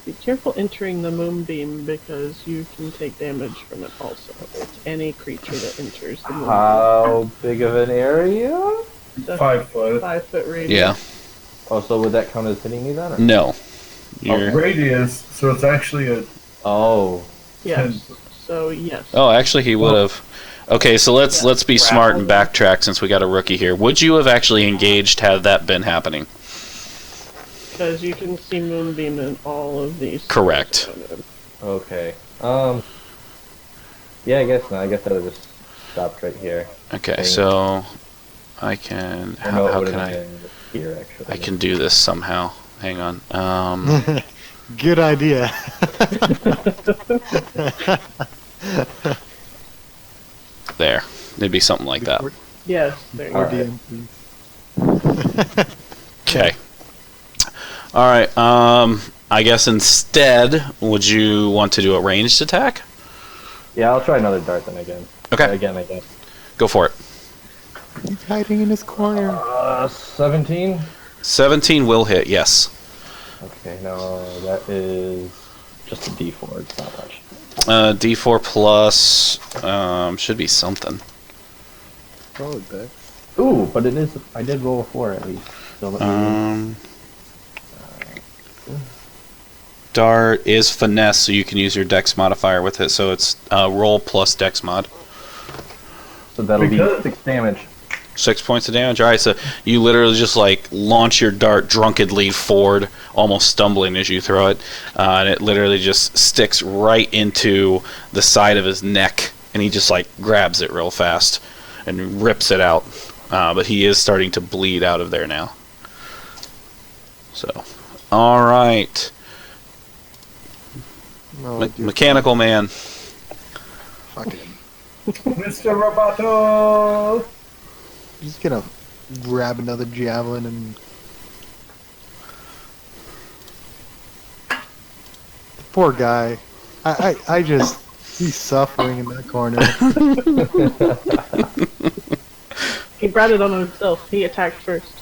Be careful entering the moonbeam because you can take damage from it also. It's any creature that enters the moonbeam. How big of an area? It's a 5 foot. 5-foot radius. Yeah. Oh, so would that count as hitting me then? Or? No. You're, Radius, so it's actually a. Oh. Yes. So yes. oh, actually, he would have. Okay, so let's be smart and backtrack since we got a rookie here. Would you have actually engaged had that been happening? Because you can see moonbeam in all of these. Correct. Okay. Yeah, I guess not. I guess I would have just stopped right here. Okay, so I can. Or no, it How would've can I? been here actually. I can do this somehow. Hang on. Good idea. There. It'd be something like that. Yes. There you More go. Alright. DM, please. Okay. All right. I guess instead, would you want to do a ranged attack? Yeah, I'll try another dart then again. Okay. Again, I guess. Go for it. He's hiding in his corner. 17. 17 will hit. Yes. Okay, no, that is just a D4. It's not much. D4 plus should be something. Probably back. Ooh, but it is. I did roll a 4 at least. So let me, Dart is finesse, so you can use your dex modifier with it. So it's roll plus dex mod. so that'll Because- be 6 damage. 6 points of damage. All right, so you literally just like launch your dart drunkenly forward, almost stumbling as you throw it, and it literally just sticks right into the side of his neck, and he just like grabs it real fast and rips it out. But he is starting to bleed out of there now. So, all right. No, dude, Mechanical man. fucking. Mr. Roboto! Just gonna grab another javelin and. The poor guy. I just. He's suffering in that corner. He brought it on himself. He attacked first.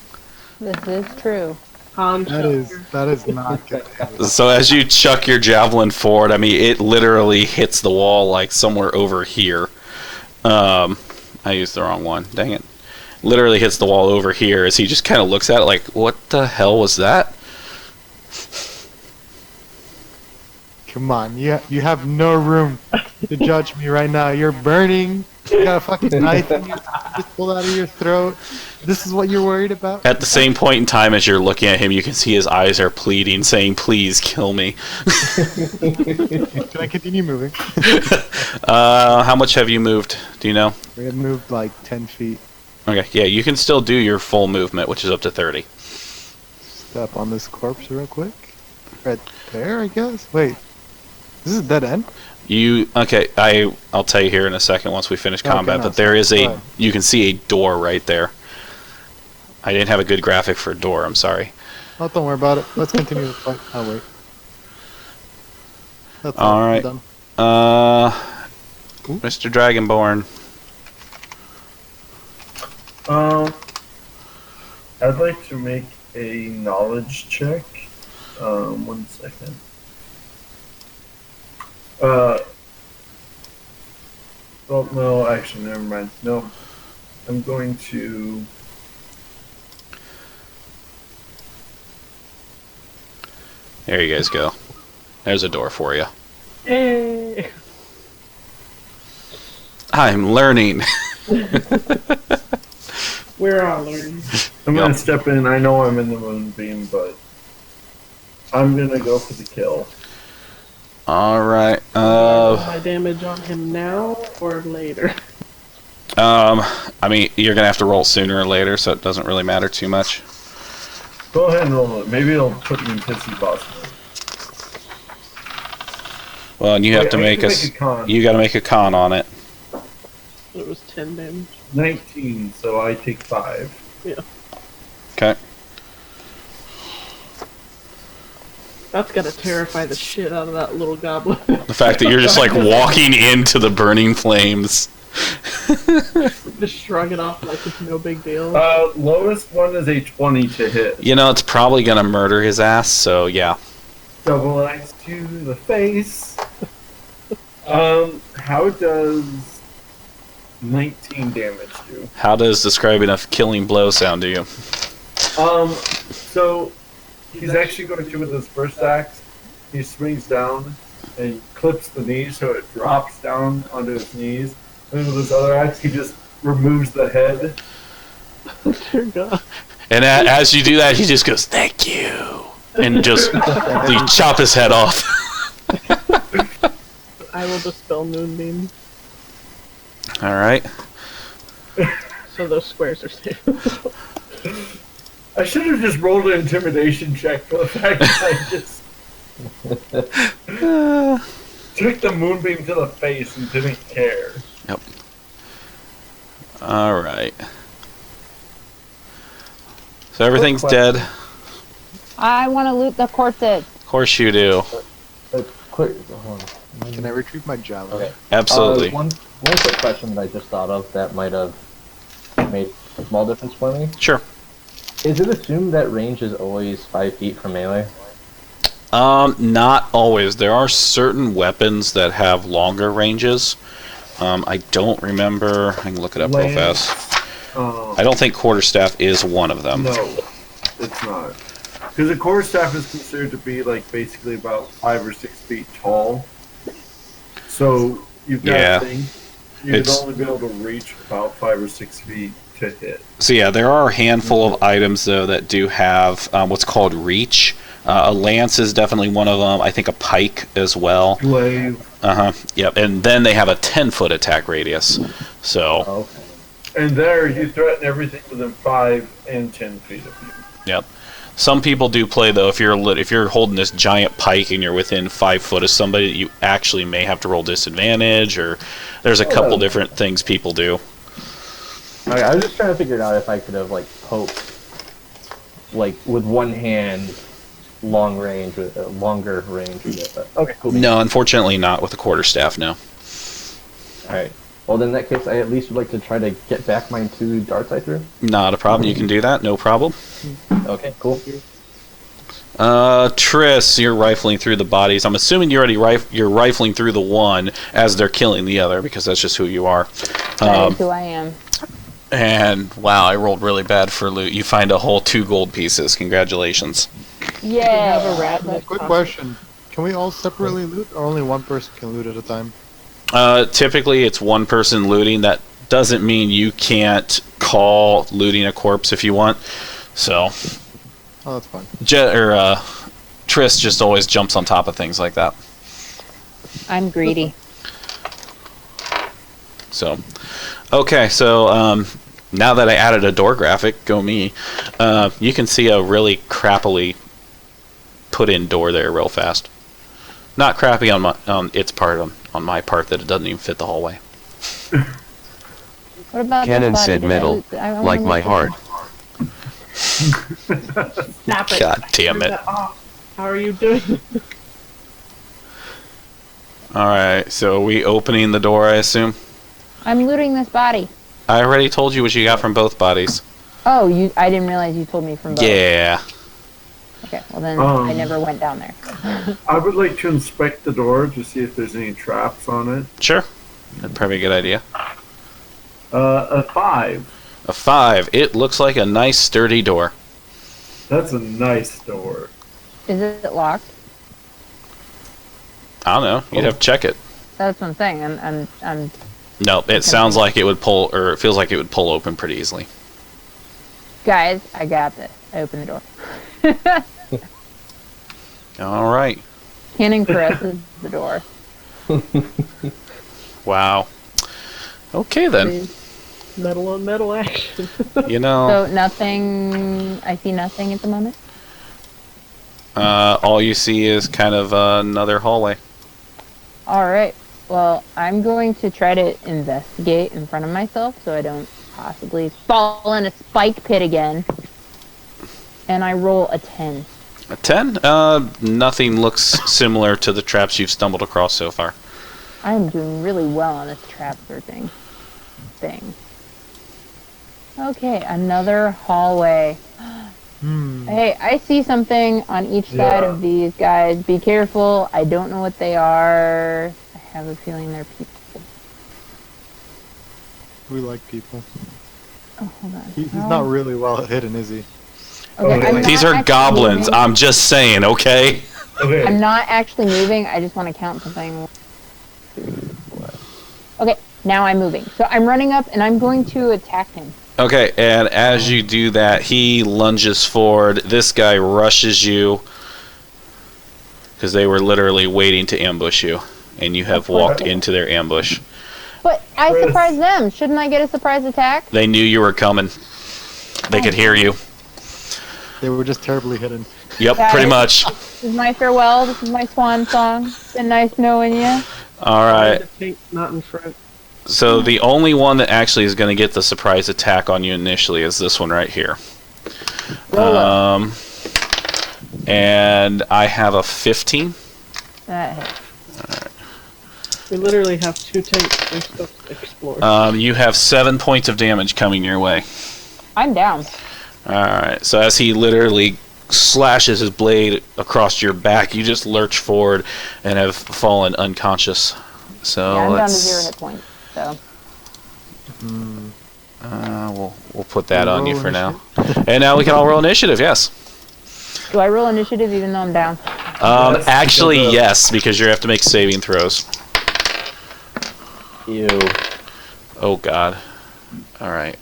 This is true. Han That is not good. So as you chuck your javelin forward, I mean, it literally hits the wall like somewhere over here. I used the wrong one. Dang it. Literally hits the wall over here as he just kind of looks at it like, what the hell was that? Come on, you have no room to judge me right now. You're burning. You got a fucking knife in you just pulled out of your throat. This is what you're worried about? At the same point in time as you're looking at him, you can see his eyes are pleading, saying, please kill me. Can I continue moving? How much have you moved? Do you know? We had moved like 10 feet. Okay, yeah, you can still do your full movement, which is up to 30. Step on this corpse real quick. Right there, I guess. Wait, this is a dead end? I'll tell you here in a second once we finish Okay, combat, no, but there is sorry. you can see a door right there. I didn't have a good graphic for a door, I'm sorry. Oh, don't worry about it. Let's continue the fight. Oh, wait. That's All I'm right. done. Mr. Dragonborn. I'd like to make a knowledge check. 1 second. Well, no, actually, never mind. No, I'm going to. There you guys go. There's a door for you. Hey! I'm learning. We're all learning. I'm Yep. gonna step in. I know I'm in the moonbeam, but I'm gonna go for the kill. All right. My damage on him now or later? I mean, you're gonna have to roll sooner or later, so it doesn't really matter too much. Go ahead and roll it. Maybe it'll put me in pissy boss mode. Well, and you have Wait, to I make can a. make a con. You got to make a con on it. It was 10 damage. 19, so I take 5. Okay. That's gotta terrify the shit out of that little goblin. The fact that you're just like walking into the burning flames. Just shrug it off like it's no big deal. Lowest one is a 20 to hit. You know, it's probably gonna murder his ass. So yeah. Double axe to the face. How does 19 damage do? How does describing a killing blow sound to you? So he's actually going to with his first axe. He swings down and clips the knee so it drops down onto his knees. And with his other axe, he just removes the head. Dear God. And as you do that, he just goes, "Thank you," and just you chop his head off. I will dispel moonbeam, All right. so those squares are safe. I should have just rolled an intimidation check for the fact that I just took the moonbeam to the face and didn't care. Yep. All right. So everything's dead. I want to loot the corpses. Of course you do. Quick, hold on. Can I retrieve my javelin? Okay. Absolutely. One quick question that I just thought of that might have made a small difference for me. Sure. Is it assumed that range is always 5 feet from melee? Not always. There are certain weapons that have longer ranges. I don't remember. I can look it up real Lance. fast. I don't think quarterstaff is one of them. No, it's not. Because a quarterstaff is considered to be like basically about 5 or 6 feet tall. So you've got Yeah. to think you could It's- only be able to reach about 5 or 6 feet to hit. So yeah, there are a handful of items though that do have what's called reach. A lance is definitely one of them. I think a pike as well. Glaive. Yep. And then they have a 10-foot attack radius. So Okay. And there you threaten everything within 5 and 10 feet of you. yep. Some people do play though. If you're holding this giant pike and you're within 5 foot of somebody, you actually may have to roll disadvantage, or there's a couple different things people do. Okay, I was just trying to figure it out if I could have like poked, like with one hand, long range with longer range with it. But, okay, cool. No, unfortunately not with a quarterstaff. No. All right. Well, then in that case, I at least would like to try to get back mine 2 darts I threw. Not a problem. You can do that. No problem. Okay, cool. Triss, you're rifling through the bodies. I'm assuming you're rifling through the one as they're killing the other, because that's just who you are. That is who I am. And wow, I rolled really bad for loot. You find a whole 2 gold pieces. Congratulations. Yeah. Have a rat in Quick it. question. Can we all separately loot, or only one person can loot at a time? Typically, it's one person looting. That doesn't mean you can't call looting a corpse if you want. So, Oh, that's fine. Triss just always jumps on top of things like that. I'm greedy. So, okay, so now that I added a door graphic, go me, you can see a really crappily put in door there real fast. Not crappy on its part, on my part, that it doesn't even fit the hallway. What about Cannon this body? said Did I metal, lose- I wanna like look my at heart. Stop it. God damn Turn it. that off. How are you doing? Alright, so are we opening the door, I assume? I'm looting this body. I already told you what you got from both bodies. Oh, I didn't realize you told me from both. Yeah. Okay, well then I Um, never went down there. I would like to inspect the door to see if there's any traps on it. Sure. That'd probably be a good idea. A 5. A 5. It looks like a nice, sturdy door. That's a nice door. Is it locked? I don't know. You'd have to check it. That's what I'm saying. I'm No, it sounds like it would pull, or it feels like it would pull open pretty easily. guys, I got this. I opened the door. All right. Cannon caresses the door. Wow. Okay then. Metal on metal action. You know, So nothing. I see nothing at the moment. all you see is kind of another hallway. All right. Well, I'm going to try to investigate in front of myself so I don't possibly fall in a spike pit again. And I roll a 10. A 10? Nothing looks similar to the traps you've stumbled across so far. I am doing really well on this trap searching thing. Okay, another hallway. Hey, I see something on each side Yeah. of these guys. Be careful. I don't know what they are. I have a feeling they're people. We like people. Oh, hold on. He's not really well hidden, is he? Okay, I'm These not are actually goblins. moving. I'm just saying, okay? Okay. I'm not actually moving. I just want to count something. Okay, now I'm moving. So I'm running up and I'm going to attack him. Okay, and as you do that, he lunges forward. This guy rushes you because they were literally waiting to ambush you, and you have walked into their ambush. But I Chris. surprised them. Shouldn't I get a surprise attack? They knew you were coming. They could hear you. They were just terribly hidden. Yep, Guys. pretty much. This is my farewell. This is my swan song. It's been nice knowing you. All right. The tape not in front. So the only one that actually is going to get the surprise attack on you initially is this one right here. Roll up. And I have a 15. That hit. We literally have 2 tapes. There's stuff to explore. You have 7 points of damage coming your way. I'm down. Alright, so as he literally slashes his blade across your back, you just lurch forward and have fallen unconscious. So Yeah, I'm down to let's 0 hit points. So we'll put that on you for now. And now we can all roll initiative, yes. do I roll initiative even though I'm down? Yes, Actually, because, yes, because you have to make saving throws. Ew. Oh god. Alright,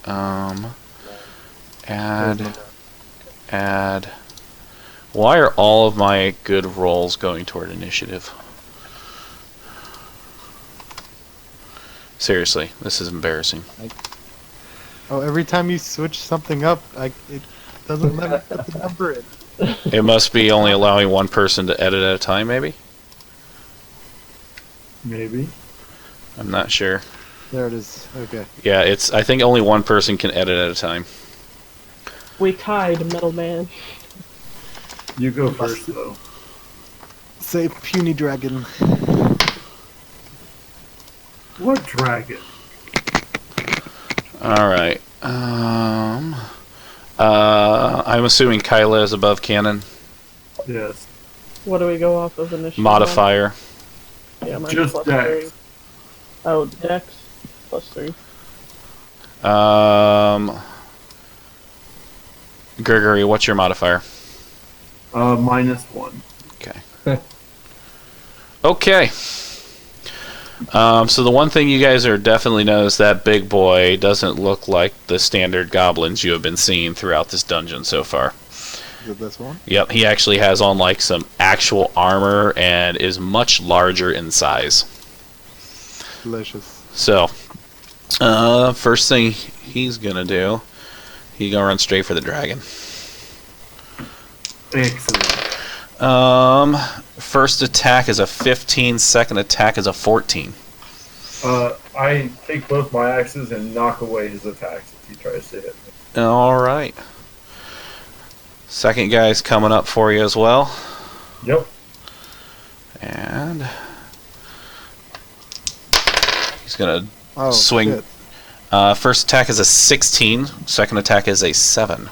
add. Why are all of my good rolls going toward initiative? Seriously, this is embarrassing. Oh, every time you switch something up, it doesn't let me put the number in. It must be only allowing one person to edit at a time, maybe? Maybe. I'm not sure. There it is. Okay. Yeah, I think only one person can edit at a time. We tied, Metal Man. You go first, though. Say puny dragon. What dragon? Alright. I'm assuming Kyla is above Cannon. Yes. What do we go off of initially? Modifier. Yeah, mine's Just plus Dex. 3. Oh, Dex plus 3. Gregory, what's your modifier? -1. Okay. Okay. So the one thing you guys are definitely notice, that big boy doesn't look like the standard goblins you have been seeing throughout this dungeon so far. Is it this one? Yep, he actually has on like some actual armor and is much larger in size. Delicious. So, first thing he's gonna do, he's gonna run straight for the dragon. Excellent. First attack is a 15, second attack is a 14. I take both my axes and knock away his attacks if he tries to hit me. Alright. Second guy's coming up for you as well. Yep. And he's gonna Oh, swing. shit. First attack is a 16, second attack is a 7.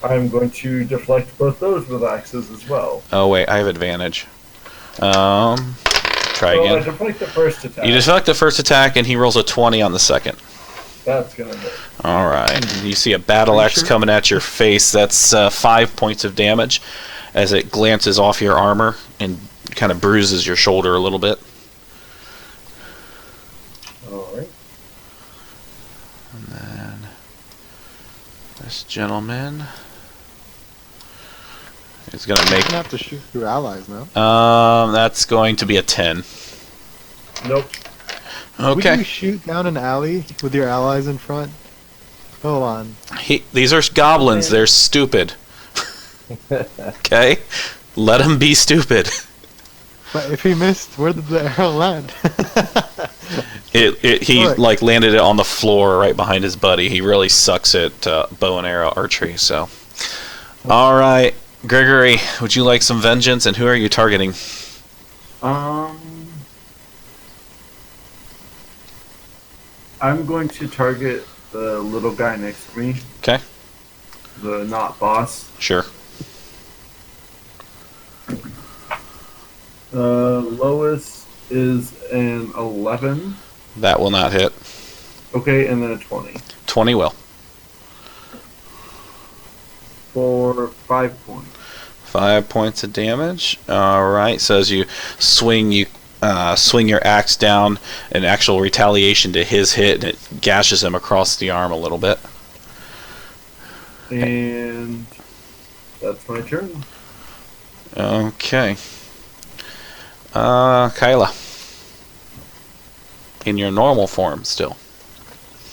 I'm going to deflect both those with axes as well. Oh wait, I have advantage. Try So I again. deflect the first attack. You deflect the first attack and he rolls a 20 on the second. That's gonna hit. Alright, you see a battle axe sure? coming at your face. That's 5 points of damage as it glances off your armor and kind of bruises your shoulder a little bit. Alright. And then this gentleman is going to You're make... gonna have to shoot through allies now. That's going to be a 10. Nope. Would Okay. you shoot down an alley with your allies in front? Hold on. These are goblins. They're stupid. Okay? Let them be stupid. But if he missed, where did the arrow land? He Right. like landed it on the floor right behind his buddy. He really sucks at bow and arrow archery. So, all right, Gregory, would you like some vengeance? And who are you targeting? I'm going to target the little guy next to me. Okay, The not boss. sure. Lowest is an 11. That will not hit. Okay, and then a 20. 20 will. For 5 points. 5 points of damage. All right. So as you swing your axe down, an actual retaliation to his hit, and it gashes him across the arm a little bit. And that's my turn. Okay. Kyla. In your normal form still.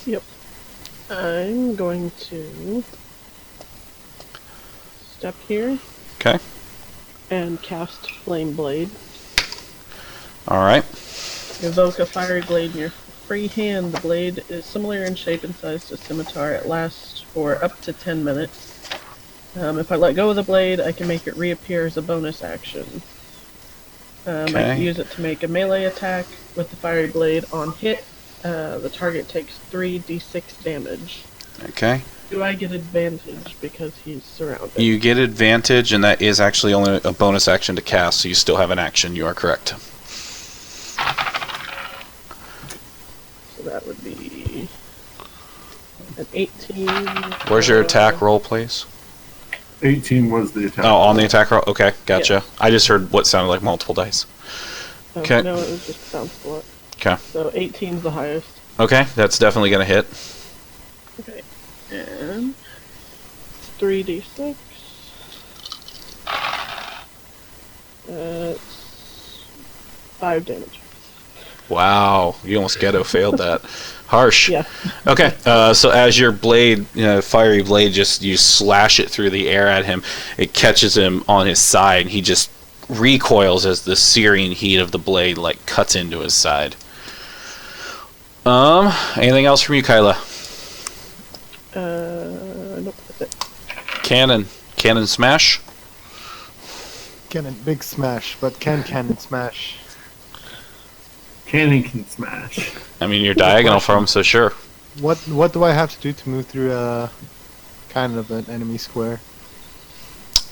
Yep. I'm going to step here Okay. and cast Flame Blade. Alright. Evoke a fiery blade in your free hand. The blade is similar in shape and size to scimitar. It lasts for up to 10 minutes. If I let go of the blade, I can make it reappear as a bonus action. I Okay. can use it to make a melee attack with the fiery blade. On hit, the target takes 3d6 damage. Okay. Do I get advantage because he's surrounded? You get advantage, and that is actually only a bonus action to cast, so you still have an action. You are correct. So that would be an 18. Where's your attack roll, please? 18 was the attack. Oh, on the attack roll? Okay, gotcha. Yeah. I just heard what sounded like multiple dice. Oh, Okay. no, it was just bounced a lot. Okay. So 18's the highest. Okay, that's definitely going to hit. Okay. And 3d6. That's 5 damage. Wow, you almost ghetto failed that. Harsh. Yeah. Okay, so as your blade, fiery blade, you slash it through the air at him, it catches him on his side, and he just recoils as the searing heat of the blade like cuts into his side. Anything else from you, Kyla? Nope, that's it. Cannon smash. Cannon, big smash, but cannon smash. Cannon can smash. I mean, you're diagonal from him, so sure. What do I have to do to move through kind of an enemy square?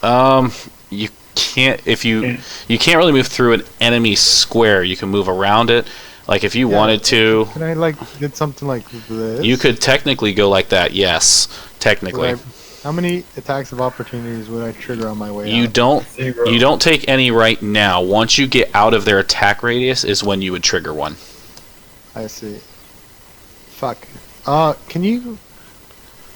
You can't you can't really move through an enemy square. You can move around it. Like if you wanted to, Can I get something like this? you could technically go like that. Yes, technically. How many attacks of opportunities would I trigger on my way You out? don't 0. you don't take any right now. Once you get out of their attack radius is when you would trigger one. I see. Fuck. Can you?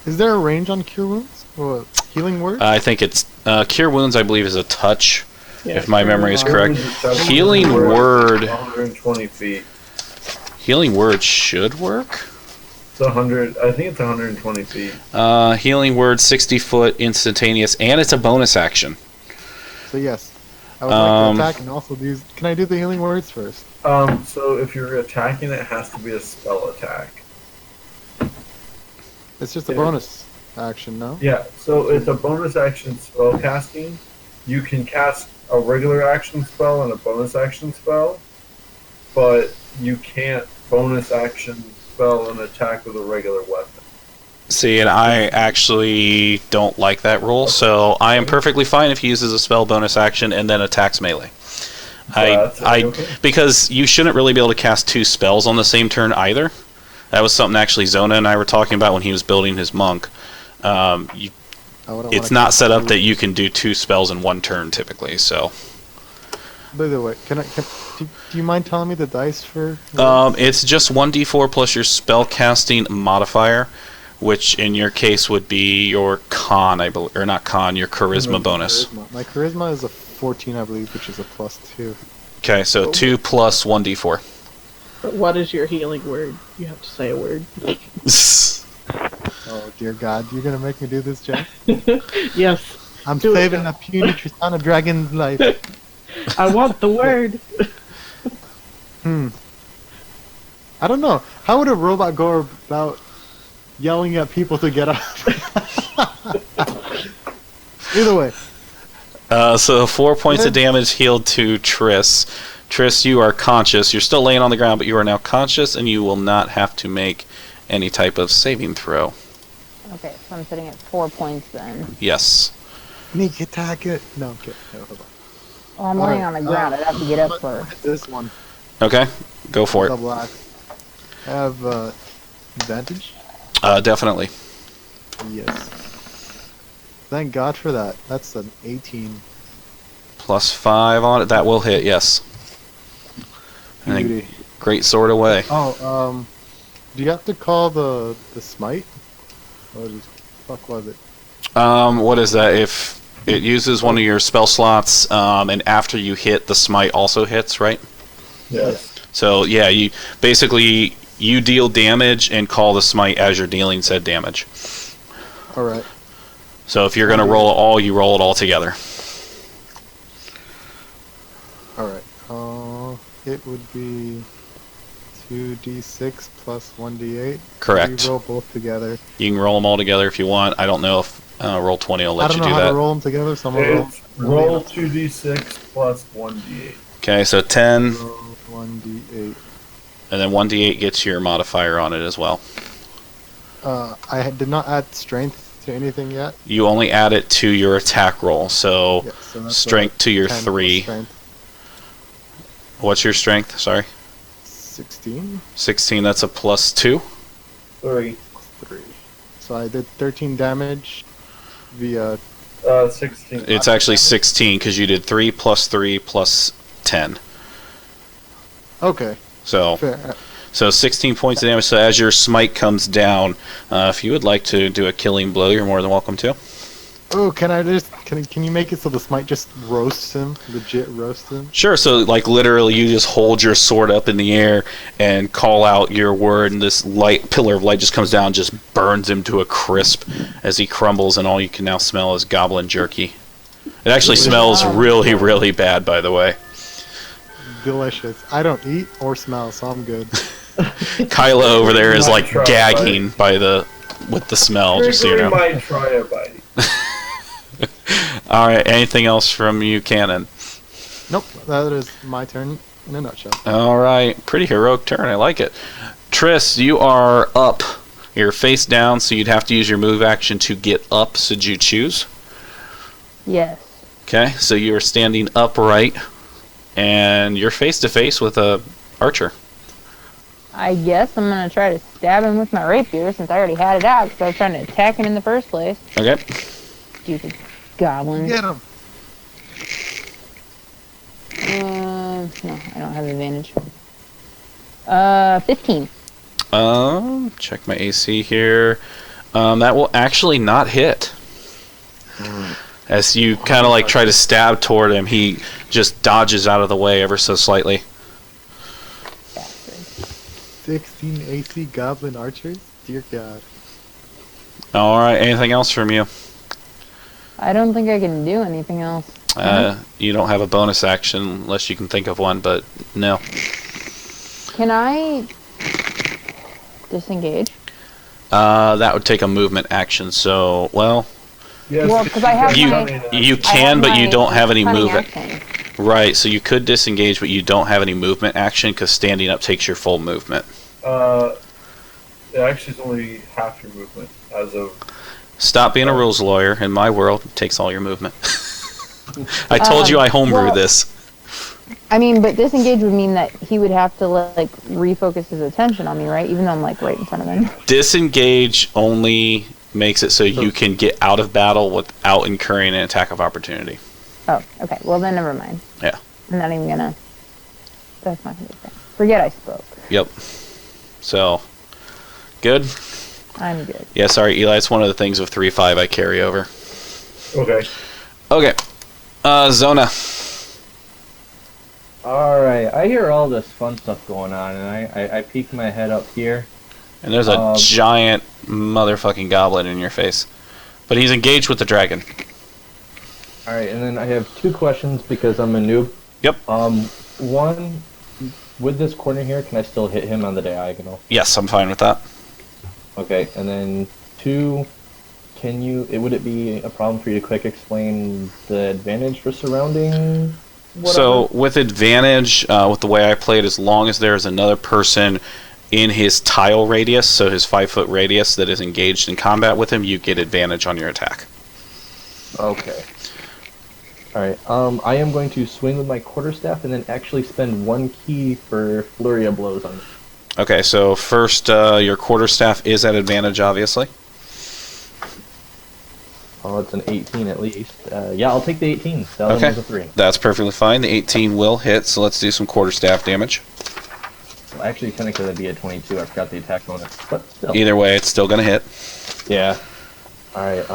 Is there a range on cure wounds or healing word? I think it's cure wounds. I believe is a touch, Yeah, if my memory is Cure correct. Wounds, Healing word. 120 feet. Healing word should work. It's 100. I think it's 120 feet. Healing word, 60 foot, instantaneous, and it's a bonus action. So yes, I would like to attack and also do. Can I do the healing words first? So if you're attacking, it has to be a spell attack. It's just a Yeah. bonus action, no? Yeah, so it's a bonus action spell casting. You can cast a regular action spell and a bonus action spell, but you can't bonus action spell an attack with a regular weapon. See, and I actually don't like that rule, so I am perfectly fine if he uses a spell bonus action and then attacks melee. That's okay. Because you shouldn't really be able to cast two spells on the same turn either. That was something actually Zona and I were talking about when he was building his monk. It's not set up that you can do two spells in one turn typically. So, By the way, do you mind telling me the dice for? it's just 1d4 plus your spell casting modifier, which in your case would be your con, I believe, or not con, your charisma bonus. Charisma. My charisma is a 14, I believe, which is a +2. Okay, so 2 plus 1d4. But what is your healing word? You have to say a word. Oh dear God, you're gonna make me do this, Jeff? Yes, I'm Do it, saving Jeff. a puny Tristana dragon's life. I want the word. I don't know. How would a robot go about yelling at people to get up? Either way, So 4 points of damage healed to Triss. Triss, you are conscious. You're still laying on the ground, but you are now conscious, and you will not have to make any type of saving throw. Okay, so I'm sitting at 4 points then. Yes. sneak attack it. No, okay. No, hold on. Oh, I'm laying on the ground. I'd have to get up first. This one. Okay, go for it. Double axe. I have advantage. Definitely. Yes. Thank God for that. That's an 18. Plus 5 on it. That will hit, yes. I think Beauty. great sword away. Oh, do you have to call the smite? Or just fuck was it? What is that? If it uses one of your spell slots, and after you hit, the smite also hits, right? Yes. So yeah, you basically you deal damage and call the smite as you're dealing said damage. All right. So if you're gonna roll it all, you roll it all together. All right. It would be 2d6 plus 1d8. Correct. We roll both together. You can roll them all together if you want. I don't know if roll 20 will I let don't you know do how to that. roll them together, so I'm gonna roll It's roll 2d6 plus 1d8. Okay, so 10, 1d8. and then 1d8 gets your modifier on it as well. Did not add strength to anything yet. You only add it to your attack roll, so Yeah, so that's strength to your 10 plus 3. Strength. What's your strength? Sorry. 16. 16, that's a plus 2. 3. 3. So I did 13 damage via. 16. It's actually 16 because you did 3 plus 3 plus 10. Okay, So fair. 16 points of damage. So as your smite comes down, if you would like to do a killing blow, you're more than welcome to. Oh, can you make it so the smite just roasts him? Legit roasts him? Sure. So, like, literally, you just hold your sword up in the air and call out your word, and this light pillar of light just comes down, and just burns him to a crisp as he crumbles, and all you can now smell is goblin jerky. It actually smells really, really bad, by the way. Delicious. I don't eat or smell, so I'm good. Kyla over there is Might like try, gagging with the smell, just so you know. might try a bite. All right. Anything else from you, Cannon? Nope, that is my turn in a nutshell. All right. Pretty heroic turn. I like it. Triss, you are up. You're face down, so you'd have to use your move action to get up. So did you choose? Yes. Okay. So you're standing upright, and you're face to face with a archer. I guess I'm gonna try to stab him with my rapier since I already had it out because I was trying to attack him in the first place. Okay. Stupid goblin. Get him! No, I don't have advantage. 15. Check my AC here. That will actually not hit. As you kind of like try to stab toward him, he just dodges out of the way ever so slightly. Bastard. 16 AC goblin archers? Dear God. All right. Anything else from you? I don't think I can do anything else. You don't have a bonus action unless you can think of one, but no. Can I disengage? That would take a movement action. So, well, Yes, Well, 'cause I have you my- you I can, have but you my don't have any cunning movement. action. Right. So you could disengage, but you don't have any movement action because standing up takes your full movement. It actually is only half your movement as of. Stop being a rules lawyer. In my world, it takes all your movement. I told you I homebrew well- this. I mean, but disengage would mean that he would have to like refocus his attention on me, right? Even though I'm like right in front of him. Disengage only makes it so you can get out of battle without incurring an attack of opportunity. Oh, okay. Well, then never mind. Yeah. I'm not even gonna. That's not gonna be fair. Forget I spoke. Yep. So, good? I'm good. Yeah, sorry, Eli. It's one of the things of 3-5 I carry over. Okay. Okay. Zona. Alright, I hear all this fun stuff going on, and I peek my head up here. And there's a giant motherfucking goblin in your face. But he's engaged with the dragon. Alright, and then I have two questions because I'm a noob. Yep. One, with this corner here, can I still hit him on the diagonal? Yes, I'm fine with that. Okay, and then two, would it be a problem for you to quick explain the advantage for surrounding whatever? So, with advantage, with the way I play it, as long as there's another person in his tile radius, so his 5-foot radius that is engaged in combat with him, you get advantage on your attack. Okay. Alright, I am going to swing with my quarterstaff and then actually spend one key for Flurry of Blows on it. Okay, so first, your quarterstaff is at advantage, obviously. Oh, it's an 18 at least. Yeah, I'll take the 18. The other Okay. one's a 3. That's perfectly fine. The 18 will hit, so let's do some quarterstaff damage. Well, actually, technically that'd be a 22. I forgot the attack bonus. But still. Either way, it's still going to hit. Yeah. Alright,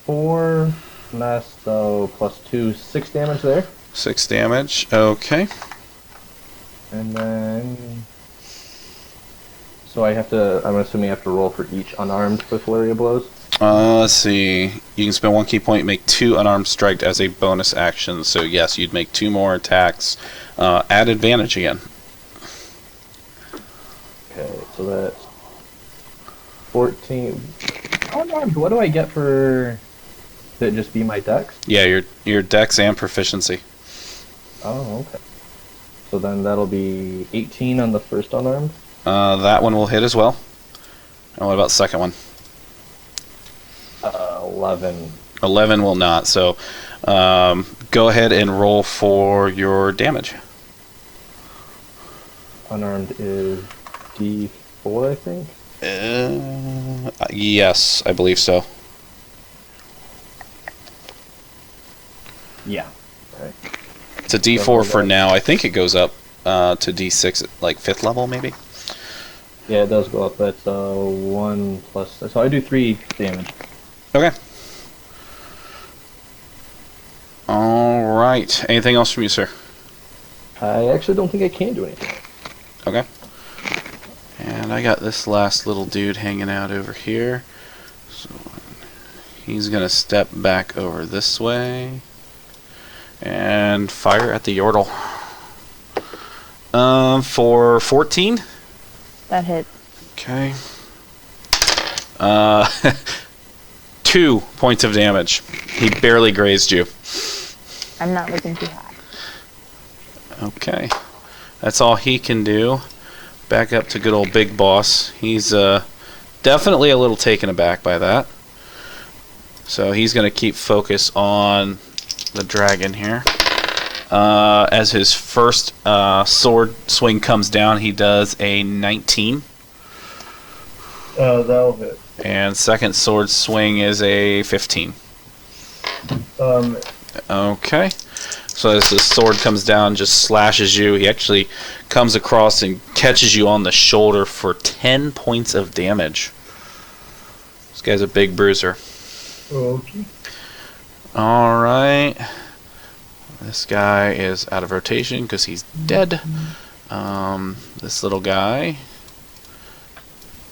4 less, so plus 2, 6 damage there. 6 damage. Okay. And then... So I'm assuming I have to roll for each unarmed with Flurry of Blows? Let's see. You can spend 1 key point, make 2 unarmed strike as a bonus action. So yes, you'd make 2 more attacks at advantage again. Okay, so that's 14. Unarmed, what do I get for... Did it just be my dex? Yeah, your dex and proficiency. Oh, okay. So then that'll be 18 on the first unarmed. That one will hit as well. And what about the second one? 11. 11 will not. So go ahead and roll for your damage. Unarmed is D4, I think. Yes, I believe so. Yeah. Alright. It's a D4 for now. I think it goes up to D6 at like 5th level, maybe. Yeah, it does go up. That's 1 plus. So I do 3 damage. Okay. All right. Anything else from you, sir? I actually don't think I can do anything. Okay. And I got this last little dude hanging out over here. So he's going to step back over this way and fire at the Yordle. For 14? That hits. Okay. 2 points of damage. He barely grazed you. I'm not looking too high. Okay. That's all he can do. Back up to good old Big Boss. He's definitely a little taken aback by that. So he's going to keep focus on the dragon here. As his first sword swing comes down, he does a 19. That'll hit. And second sword swing is a 15. Okay. So as the sword comes down, just slashes you. He actually comes across and catches you on the shoulder for 10 points of damage. This guy's a big bruiser. Okay. Alright. This guy is out of rotation because he's dead. This little guy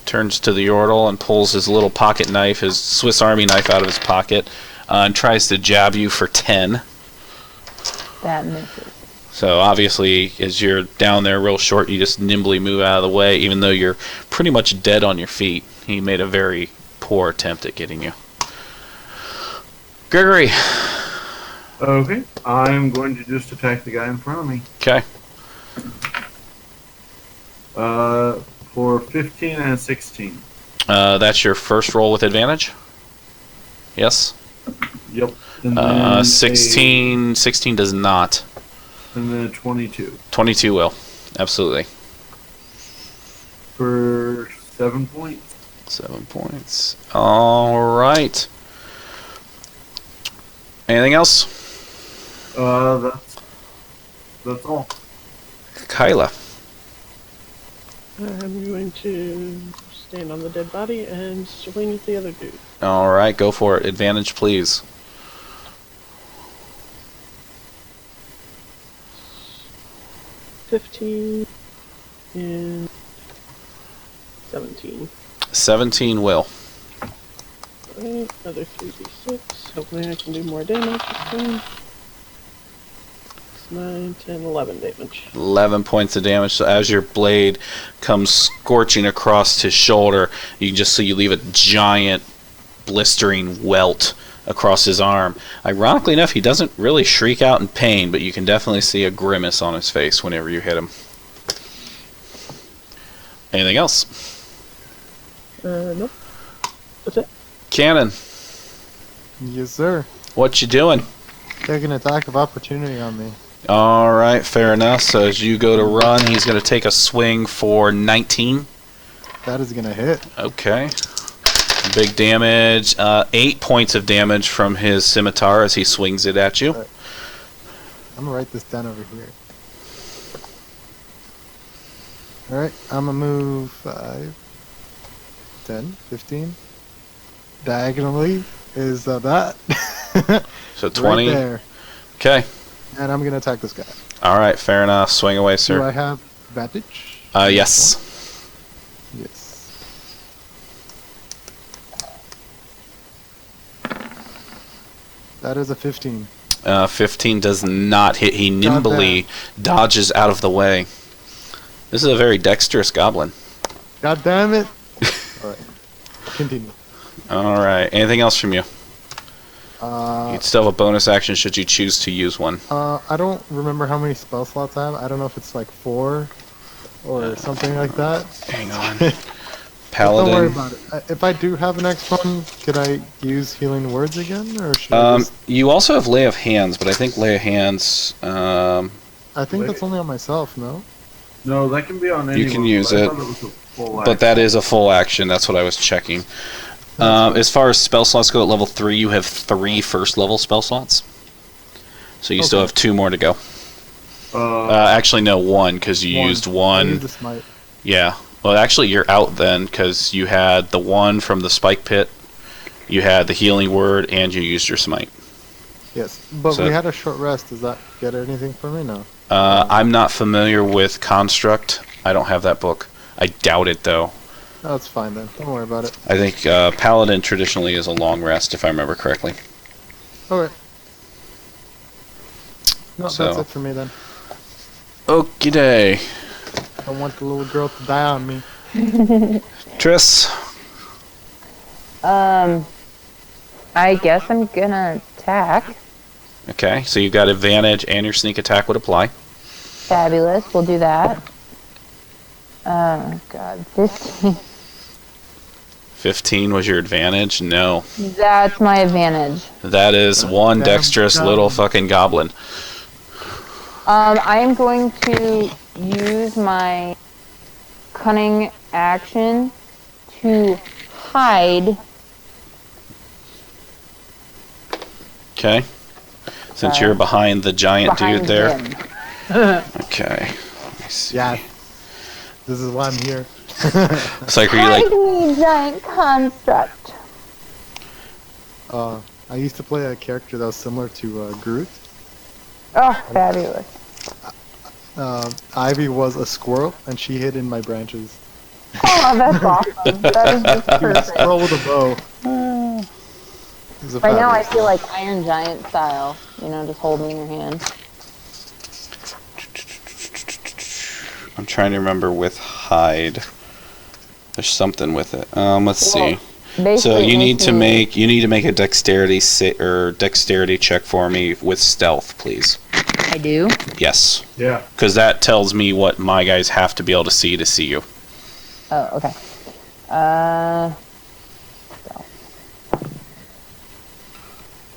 turns to the Yordle and pulls his little pocket knife, his Swiss Army knife, out of his pocket and tries to jab you for 10. That misses. So obviously, as you're down there real short, you just nimbly move out of the way, even though you're pretty much dead on your feet. He made a very poor attempt at getting you. Gregory. Okay. I'm going to just attack the guy in front of me. Okay. For 15 and 16. That's your first roll with advantage? Yes? Yep. And then 16 does not. And then a 22. 22 will. Absolutely. For 7 points. 7 points. All right. Anything else? That's all. Kyla. I'm going to stand on the dead body and swing at the other dude. All right, go for it. Advantage, please. 15 and 17. 17 will. Alright, another 3d6. Hopefully I can do more damage this time. 9, 10, 11 damage. 11 points of damage. So as your blade comes scorching across his shoulder, you can just see you leave a giant blistering welt across his arm. Ironically enough, he doesn't really shriek out in pain, but you can definitely see a grimace on his face whenever you hit him. Anything else? Nope. That's it. Cannon, Yes, sir. what you doing? Take an attack of opportunity on me. All right, fair enough. So as you go to run, he's going to take a swing for 19. That is gonna hit. Okay. Big damage. 8 points of damage from his scimitar as he swings it at you. I'm gonna write this down over here. Alright, I'm gonna move 5, 10, 15. Diagonally is that. So 20. Right there. Okay. And I'm gonna attack this guy. All right, fair enough. Swing away, Do sir. I have advantage? Yes. Yes. That is a 15. 15 does not hit. He nimbly dodges out of the way. This is a very dexterous goblin. God damn it! Alright. Continue. All right. Anything else from you? Uh, You'd still have a bonus action should you choose to use one. I don't remember how many spell slots I have. I don't know if it's like 4 or something like that. Hang on. Don't worry Paladin. about it. If I do have an next one, could I use healing words again, or should I just... You also have Lay of Hands, but I think Lay of Hands. I think that's only on myself, no? No, that can be on anyone. You can use but I it, thought was a full But action. that is a full action. That's what I was checking. As far as spell slots go at level 3, you have 3 first level spell slots. So you still Okay. have 2 more to go. Actually, no, 1, because you used I 1. used the smite. Yeah. Well, actually, you're out then because you had the one from the spike pit, you had the healing word, and you used your smite. Yes, but So- we had a short rest. Does that get anything for me? No. I'm not familiar with Construct. I don't have that book. I doubt it, though. That's fine then. Don't worry about it. I think Paladin traditionally is a long rest, if I remember correctly. Okay. No, So- that's it for me then. Okie day. I don't want the little girl to die on me. Triss. I guess I'm gonna attack. Okay, so you've got advantage and your sneak attack would apply. Fabulous. We'll do that. Oh God, 15. 15 was your advantage? No. That's my advantage. That is one Damn dexterous goblin. little fucking goblin. I am going to use my cunning action to hide. Okay. Since you're behind the giant behind dude there. him. Okay. Let me see. Yeah. This is why I'm here. It's like, are you like, Hide me, giant construct. I used to play a character that was similar to Groot. Oh, fabulous. Ivy was a squirrel, and she hid in my branches. Oh, that's awesome. That is just She was a perfect. squirrel with a bow. It was a Right now, I fabulous- feel like Iron Giant style. You know, just holding in your hand. I'm trying to remember with hide. There's something with it. Let's see. So Basically, you it need makes to me- make a dexterity check for me with stealth, please. I do. Yes, Yeah. because that tells me what my guys have to be able to see you. Oh, okay. So.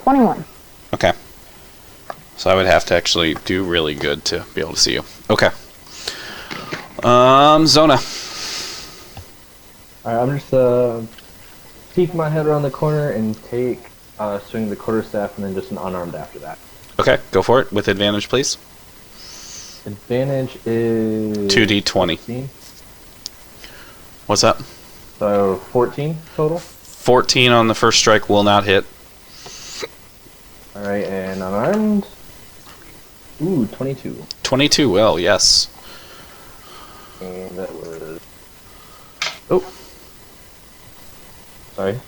21. Okay. So I would have to actually do really good to be able to see you. Okay. Zona. Alright, I'm just peek my head around the corner and take swing the quarterstaff and then just an unarmed after that. Okay, go for it with advantage, please. Advantage is 2d20. 14. What's up? So 14 total. 14 on the first strike will not hit. Alright, and unarmed. Ooh, 22. 22 will, yes. And that was. Oh. Sorry.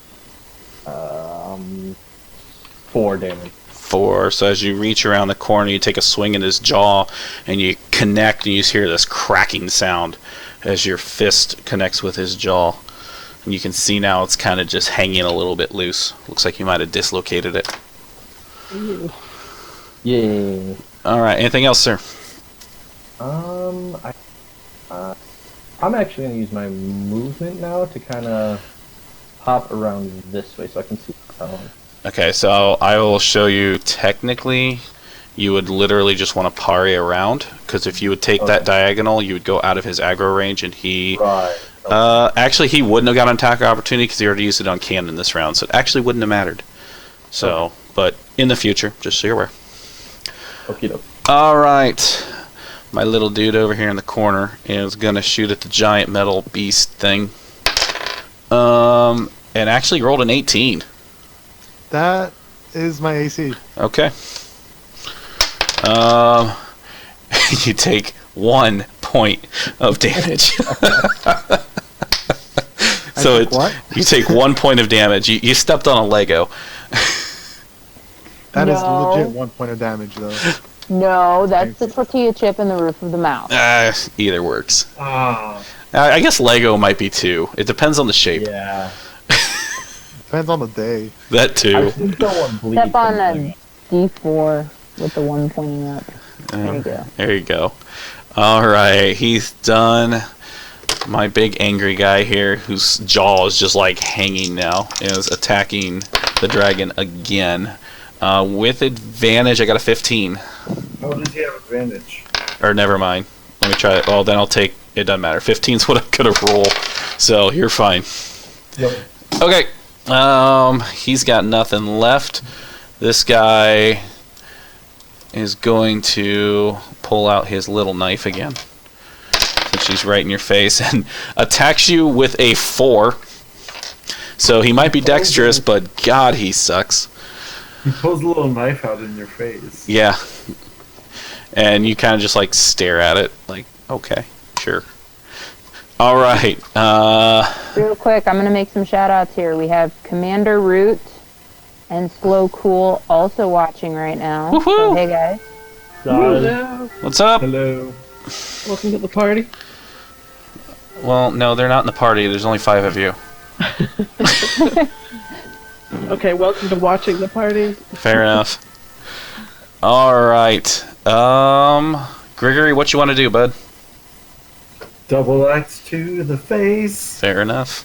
4 damage. 4. So as you reach around the corner, you take a swing at his jaw, and you connect, and you just hear this cracking sound as your fist connects with his jaw. And you can see now it's kind of just hanging a little bit loose. Looks like you might have dislocated it. Yay. All right. Anything else, sir? I'm actually gonna use my movement now to kind of hop around this way so I can see. Okay. So I will show you. Technically, you would literally just want to parry around, because if you would take that Okay. diagonal, you would go out of his aggro range, and he. Right. Actually, he wouldn't have got an attack opportunity because he already used it on Cannon this round, so it actually wouldn't have mattered. So, but in the future, just so you're aware. Okie doke. All right, my little dude over here in the corner is gonna shoot at the giant metal beast thing. And actually rolled an 18. That is my AC. Okay. You take 1 point of damage. So took what? you take 1 point of damage. You stepped on a Lego. That is No. legit 1 point of damage, though. No, that's the tortilla chip in the roof of the mouth. Either works. Ah. I guess Lego might be 2. It depends on the shape. Yeah. Depends on the day. That I too. just don't want bleed. Step on from a D4 with the one pointing up. There you go. There you go. All right, he's done. My big angry guy here, whose jaw is just like hanging now, is attacking the dragon again. With advantage, I got a 15. How does he have advantage? Or never mind. Let me try it. Well, then I'll take. It doesn't matter. 15's what I'm gonna roll, so you're fine. Yep. Okay. He's got nothing left. This guy is going to pull out his little knife again. Since she's right in your face, and attacks you with a 4. So he might be dexterous, but God, he sucks. He pulls a little knife out in your face. Yeah. And you kind of just like stare at it, like, okay, sure. All right. Real quick, I'm going to make some shout outs here. We have Commander Root and Slow Cool also watching right now. Woohoo! So, hey guys. Hello. What's up? Hello. Welcome to the party. Well, no, they're not in the party. There's only 5 of you. Okay, welcome to watching the party. Fair enough. All right. Gregory, what you want to do, bud? Double axe to the face. Fair enough.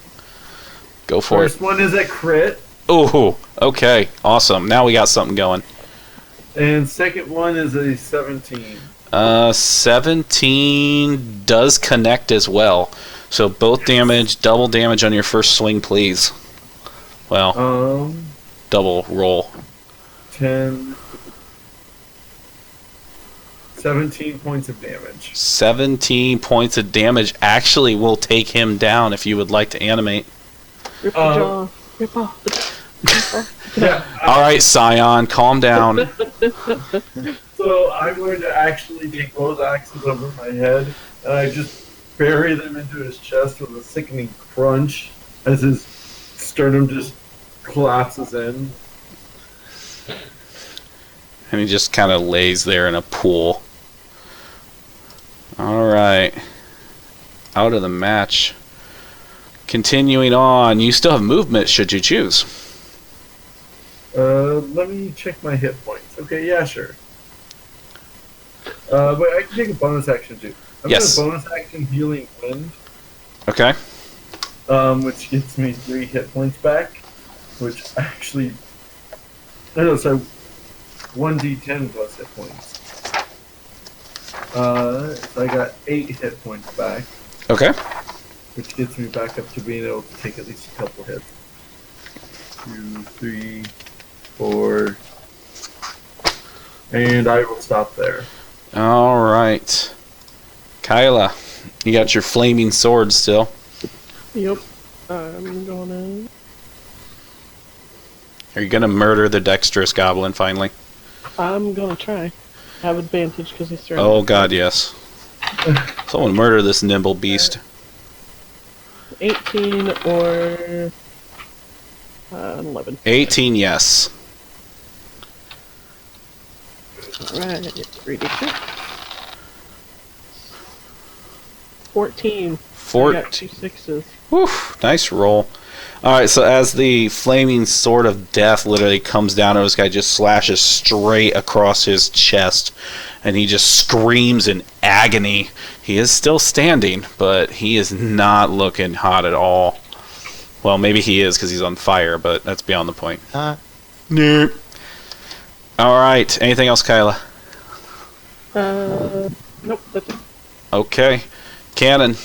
Go for First one is a crit. it. Ooh, okay. Awesome. Now we got something going. And second one is a 17. 17 does connect as well. So both damage, double damage on your first swing, please. Well, double roll. 10. 17 points of damage. 17 points of damage actually will take him down if you would like to animate. Rip the jaw. Rip off the Yeah. All right, Scion, calm down. So I'm going to actually take both axes over my head, and I just bury them into his chest with a sickening crunch as his sternum just collapses in. And he just kind of lays there in a pool. All right. Out of the match. Continuing on, you still have movement should you choose. Let me check my hit points. Okay, yeah, sure. But I can take a bonus action too. I'm Yes. going to bonus action Healing Wind, Okay. which gets me 3 hit points back, which actually... No, sorry. 1d10 plus hit points. So I got 8 hit points back, Okay. which gets me back up to being able to take at least a couple hits. 2, 3, 4, and I will stop there. All right. Kyla, you got your flaming sword still. Yep. I'm gonna. Are you going to murder the dexterous goblin finally? I'm gonna try. I have advantage because he's throwing. Oh, God, yes. Someone murder this nimble beast. 18 or 11. 18, yes. Alright, 3d6. 14. I got 14. 2 6s. Whew, nice roll. Alright, so as the flaming sword of death literally comes down on this guy, just slashes straight across his chest, and he just screams in agony. He is still standing, but he is not looking hot at all. Well, maybe he is because he's on fire, but that's beyond the point. Nope. Alright, anything else, Kyla? Nope, that's it. Okay. Cannon,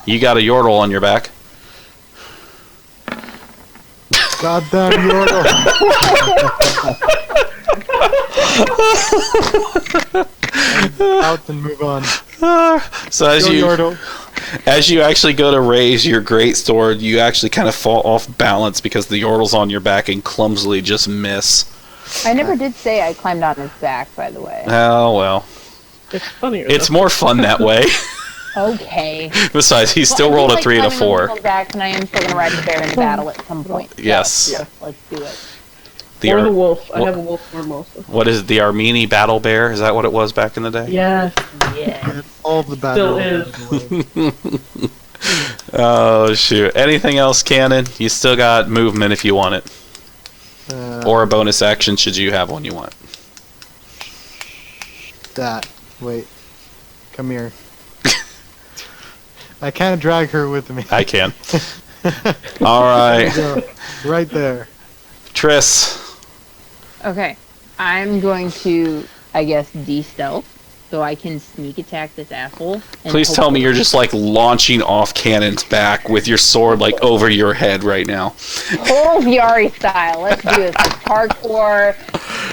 you got a yordle on your back. Goddamn Yordle. Out and move on. So as Go you Yordle. as you actually go to raise your great sword, you actually kind of fall off balance because the yordle's on your back and clumsily just miss. I never did say I climbed on his back, by the way. Oh well, It's funnier. it's though. more fun that way. Okay. Besides, he still Well, I rolled do a 3 and a climbing on 4. people's backs, and I am still going to ride the bear in battle at some point. So, Yes. yes, let's do it. The or Ar- the wolf. I Wha- have a wolf form also. what is it, the Armeni battle bear? Is that what it was back in the day? Yeah, Yeah. All the still battle. is. Oh shoot! Anything else, Cannon? You still got movement if you want it, or a bonus action should you have one you want. That. Wait. Come here. I can't drag her with me. I can. All right, There you go. Right there. Triss. Okay. I'm going to, I guess, de-stealth so I can sneak attack this asshole. and Please tell me hopefully- you're just like launching off Cannon's back with your sword like over your head right now. Total Viari style. Let's do this. Like, parkour,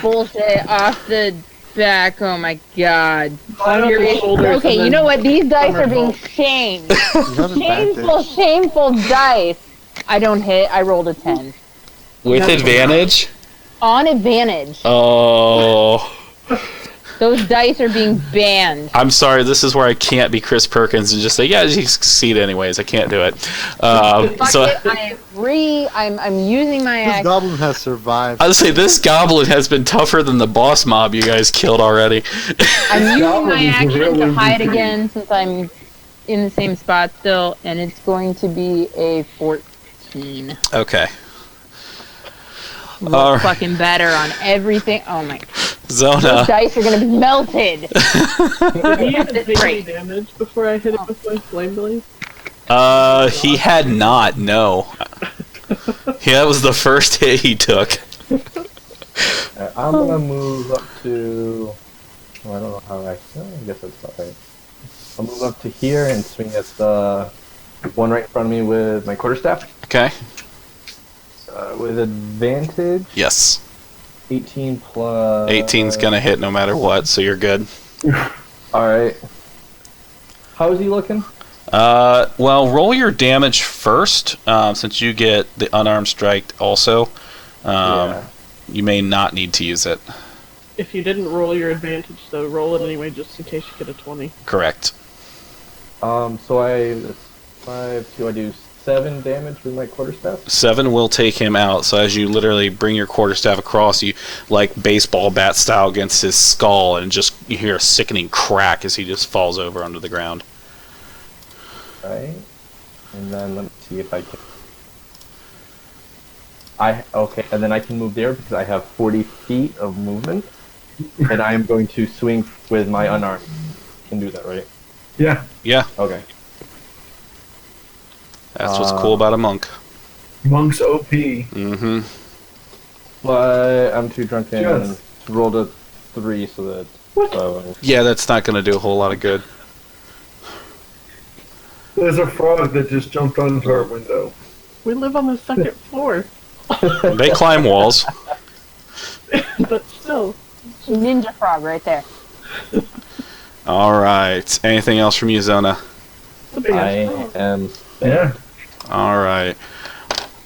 bullshit, off the back. Oh my god. Climb up his shoulders Okay, and you then know what? These dice are being somersault. shamed. You have Shameful, advantage. shameful dice. I don't hit. I rolled a 10. With advantage? On advantage. Oh. Those dice are being banned. I'm sorry, this is where I can't be Chris Perkins and just say, yeah, you succeed anyways. I can't do it. Fuck So it, I'm using my This action. goblin has survived. I'll say this goblin has been tougher than the boss mob you guys killed already. I'm using Goblin my is a action real to hide MVP. again since I'm in the same spot still, and it's going to be a 14. Okay. Look Alright. fucking better on everything. Oh my. Zona. Those dice are gonna be melted. Did he even take any Great. damage before I hit it with my flame blade? He had not, no. Yeah, that was the first hit he took. I'm gonna move up to. Well, I don't know how I guess that's not right. I'll move up to here and swing at the one right in front of me with my quarterstaff. Okay. With advantage, Yes. 18 plus. 18's gonna hit no matter what, so you're good. Alright. How is he looking? Well, roll your damage first, since you get the unarmed strike also. Yeah. You may not need to use it. If you didn't roll your advantage, though, roll it anyway just in case you get a 20. Correct. So I do 7 damage with my quarterstaff. 7 will take him out, so as you literally bring your quarterstaff across, you like baseball bat style against his skull, and just you hear a sickening crack as he just falls over under the ground. Right. And then let me see if I can. Okay, and then I can move there because I have 40 feet of movement, and I am going to swing with my unarmed. Can do that, right? Yeah. Yeah, Okay. that's what's cool about a monk. Monk's OP. Mm-hmm. But I'm too drunken Yes. to roll a 3, so that. Yeah, that's not going to do a whole lot of good. There's a frog that just jumped onto our window. We live on the second floor, They climb walls. but still. Ninja frog right there. All right. Anything else from you, Zona? It's a big I ass frog. am. Yeah. All right.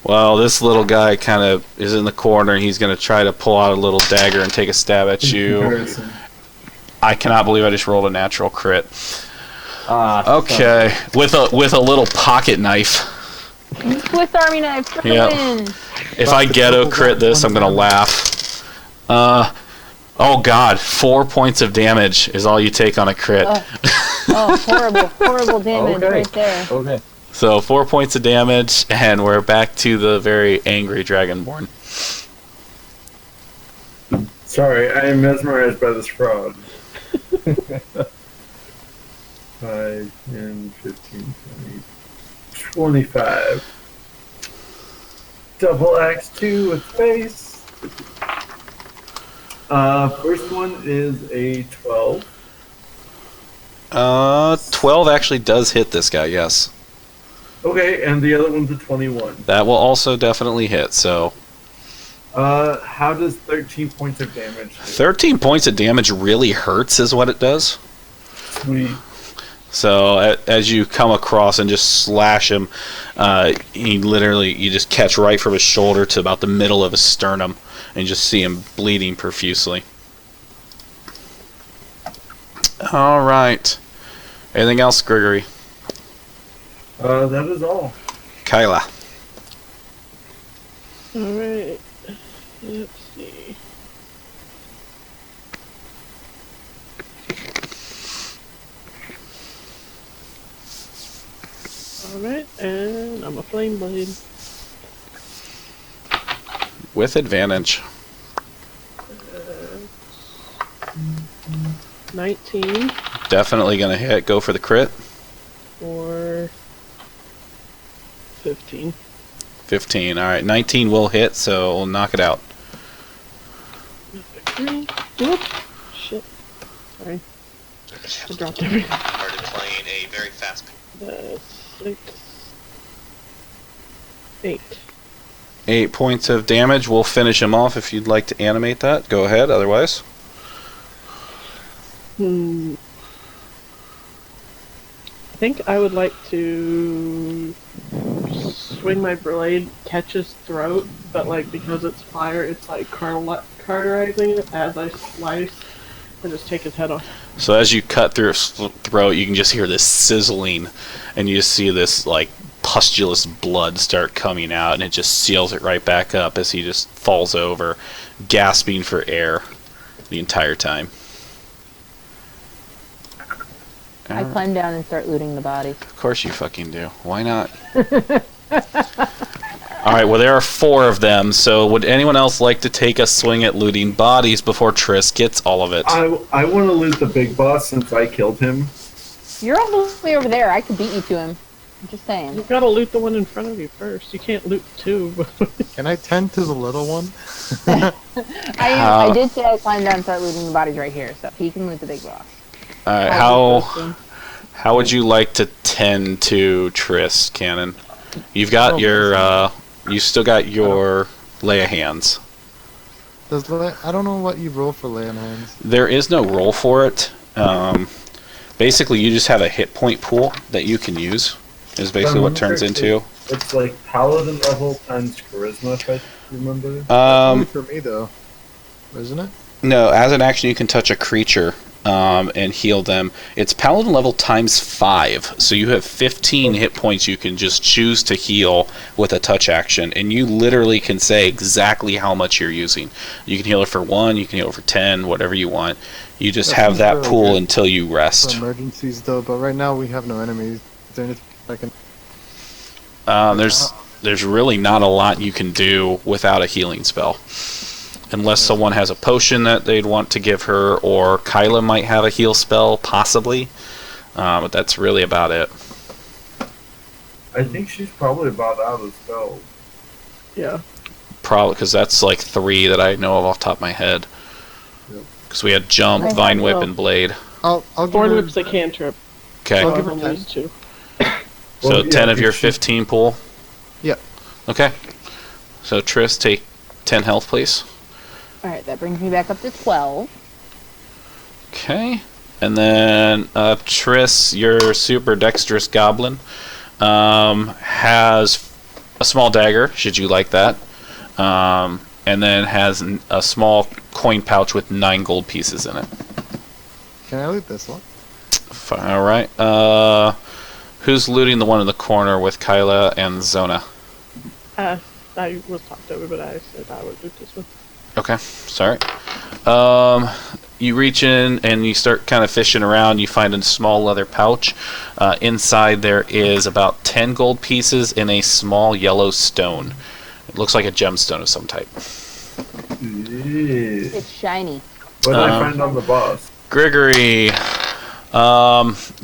Well, this little guy kind of is in the corner. He's going to try to pull out a little dagger and take a stab at you. Comparison. I cannot believe I just rolled a natural crit. Ah. Okay, with a little pocket knife. Swiss Army knife for the Yep. win. If I ghetto crit this, I'm gonna laugh. Oh god, 4 points of damage is all you take on a crit. Oh, horrible, horrible damage Okay. right there. Okay. So 4 points of damage, and we're back to the very angry Dragonborn. Sorry, I am mesmerized by this frog. 5, 10, 15, 20, 25. Double axe 2 with face. First one is a 12. 12 actually does hit this guy, yes. Okay, and the other one's a 21. That will also definitely hit, so How does 13 points of damage do? 13 points of damage really hurts is what it does. Sweet. So as you come across and just slash him, you just catch right from his shoulder to about the middle of his sternum, and just see him bleeding profusely. All right. Anything else, Gregory? That is all. Kyla. Alright. Let's see. Alright, and I'm a flame blade. With advantage. 19 Definitely going to hit. Go for the crit. or 15. 15. All right. 19 will hit, so we'll knock it out. Whoop. Shit. Sorry. I dropped everything. Started playing a very fast. 6. 8. 8 points of damage. We'll finish him off if you'd like to animate that. Go ahead. Otherwise. I think I would like to swing my blade, catch his throat, but like because it's fire, it's like cauterizing it as I slice and just take his head off. So as you cut through his throat, you can just hear this sizzling, and you just see this like pustulous blood start coming out, and it just seals it right back up as he just falls over, gasping for air the entire time. I climb down and start looting the bodies. Of course you fucking do. Why not? Alright, well there are 4 of them, so would anyone else like to take a swing at looting bodies before Triss gets all of it? I want to loot the big boss since I killed him. You're all the way over there. I could beat you to him. I'm just saying. You've got to loot the one in front of you first. You can't loot 2. Can I tend to the little one? I did say I climbed down and start looting the bodies right here, so he can loot the big boss. Alright, how would you like to tend to Triss, Cannon? You've got you still got your lay of hands. I don't know what you roll for lay on hands. There is no roll for it. Basically, you just have a hit point pool that you can use. Is basically what it turns into. It's like paladin level times charisma, if I remember. Only for me though, isn't it? No, as an action, you can touch a creature and heal them. It's paladin level times 5, so you have 15 hit points you can just choose to heal with a touch action, and you literally can say exactly how much you're using. You can heal it for 1, you can heal it for 10, whatever you want. You just have that really pool good until you rest. For emergencies though, but right now we have no enemies. Is there anything I can? There's really not a lot you can do without a healing spell. Unless someone has a potion that they'd want to give her, or Kyla might have a heal spell, possibly. But that's really about it. I think she's probably about out of spells. Yeah. Probably, because that's like 3 that I know of off the top of my head. Because we had Jump, I Vine have Whip, no- and Blade. I'll give Thorn her. Whip's a cantrip. Okay, I'll So give I've her only 10. used 2. so Well, yeah, 10 of your if she- 15 pool? Yep. Okay. So Triss, take 10 health, please. Alright, that brings me back up to 12. Okay. And then Triss, your super dexterous goblin, has a small dagger, should you like that. And then has a small coin pouch with 9 gold pieces in it. Can I loot this one? Alright. Who's looting the one in the corner with Kyla and Zona? I was talked over, but I said I would loot this one. Okay, sorry. You reach in and you start kind of fishing around. You find a small leather pouch. Inside there is about 10 gold pieces in a small yellow stone. It looks like a gemstone of some type. Yeah. It's shiny. What did I find on the boss? Gregory,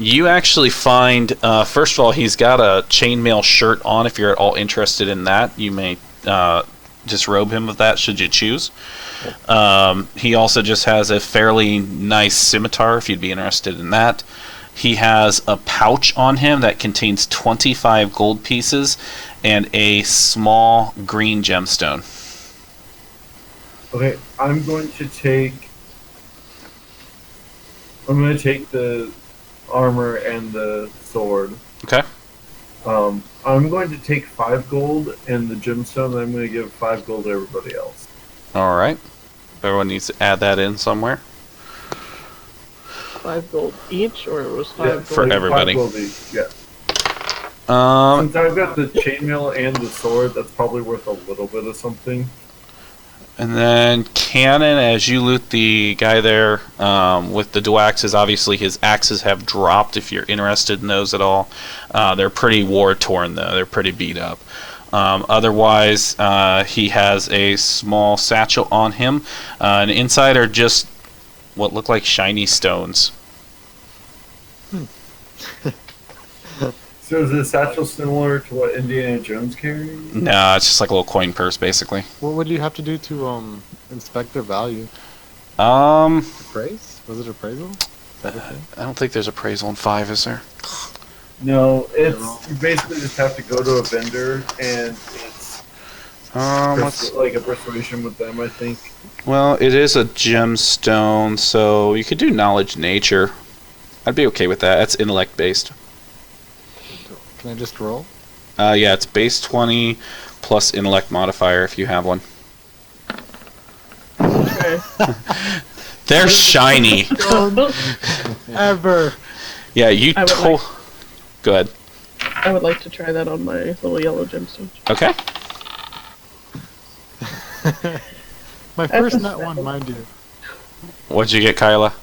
you actually find, first of all, he's got a chainmail shirt on. If you're at all interested in that, you may disrobe him of that should you choose. He also just has a fairly nice scimitar if you'd be interested in that. He has a pouch on him that contains 25 gold pieces and a small green gemstone. Okay, I'm going to take the armor and the sword. Okay. I'm going to take 5 gold and the gemstone, and I'm going to give 5 gold to everybody else. Alright. Everyone needs to add that in somewhere. 5 gold each, or it was 5 Yeah, gold? for like everybody. 5 gold each, yeah. Um, Since I've got the chainmail and the sword, that's probably worth a little bit of something. And then Cannon, as you loot the guy there with the dual axes, obviously his axes have dropped if you're interested in those at all. They're pretty war-torn, though. They're pretty beat up. Otherwise, he has a small satchel on him. And inside are just what look like shiny stones. So is the satchel similar to what Indiana Jones carried? No, it's just like a little coin purse, basically. What would you have to do to inspect their value? Um, Appraise? Was it appraisal? Is that a thing? I don't think there's appraisal in 5, is there? No, it's you basically just have to go to a vendor, and it's Like a persuasion with them, I think. Well, it is a gemstone, so you could do knowledge nature. I'd be okay with that. That's intellect based. Can I just roll? Yeah, it's base 20 plus intellect modifier if you have one. Okay. They're shiny. Ever. Yeah, you I would told. Go ahead. I would like to try that on my little yellow gemstone. Okay. My That's first a nat one, seven. mind you. What'd you get, Kyla?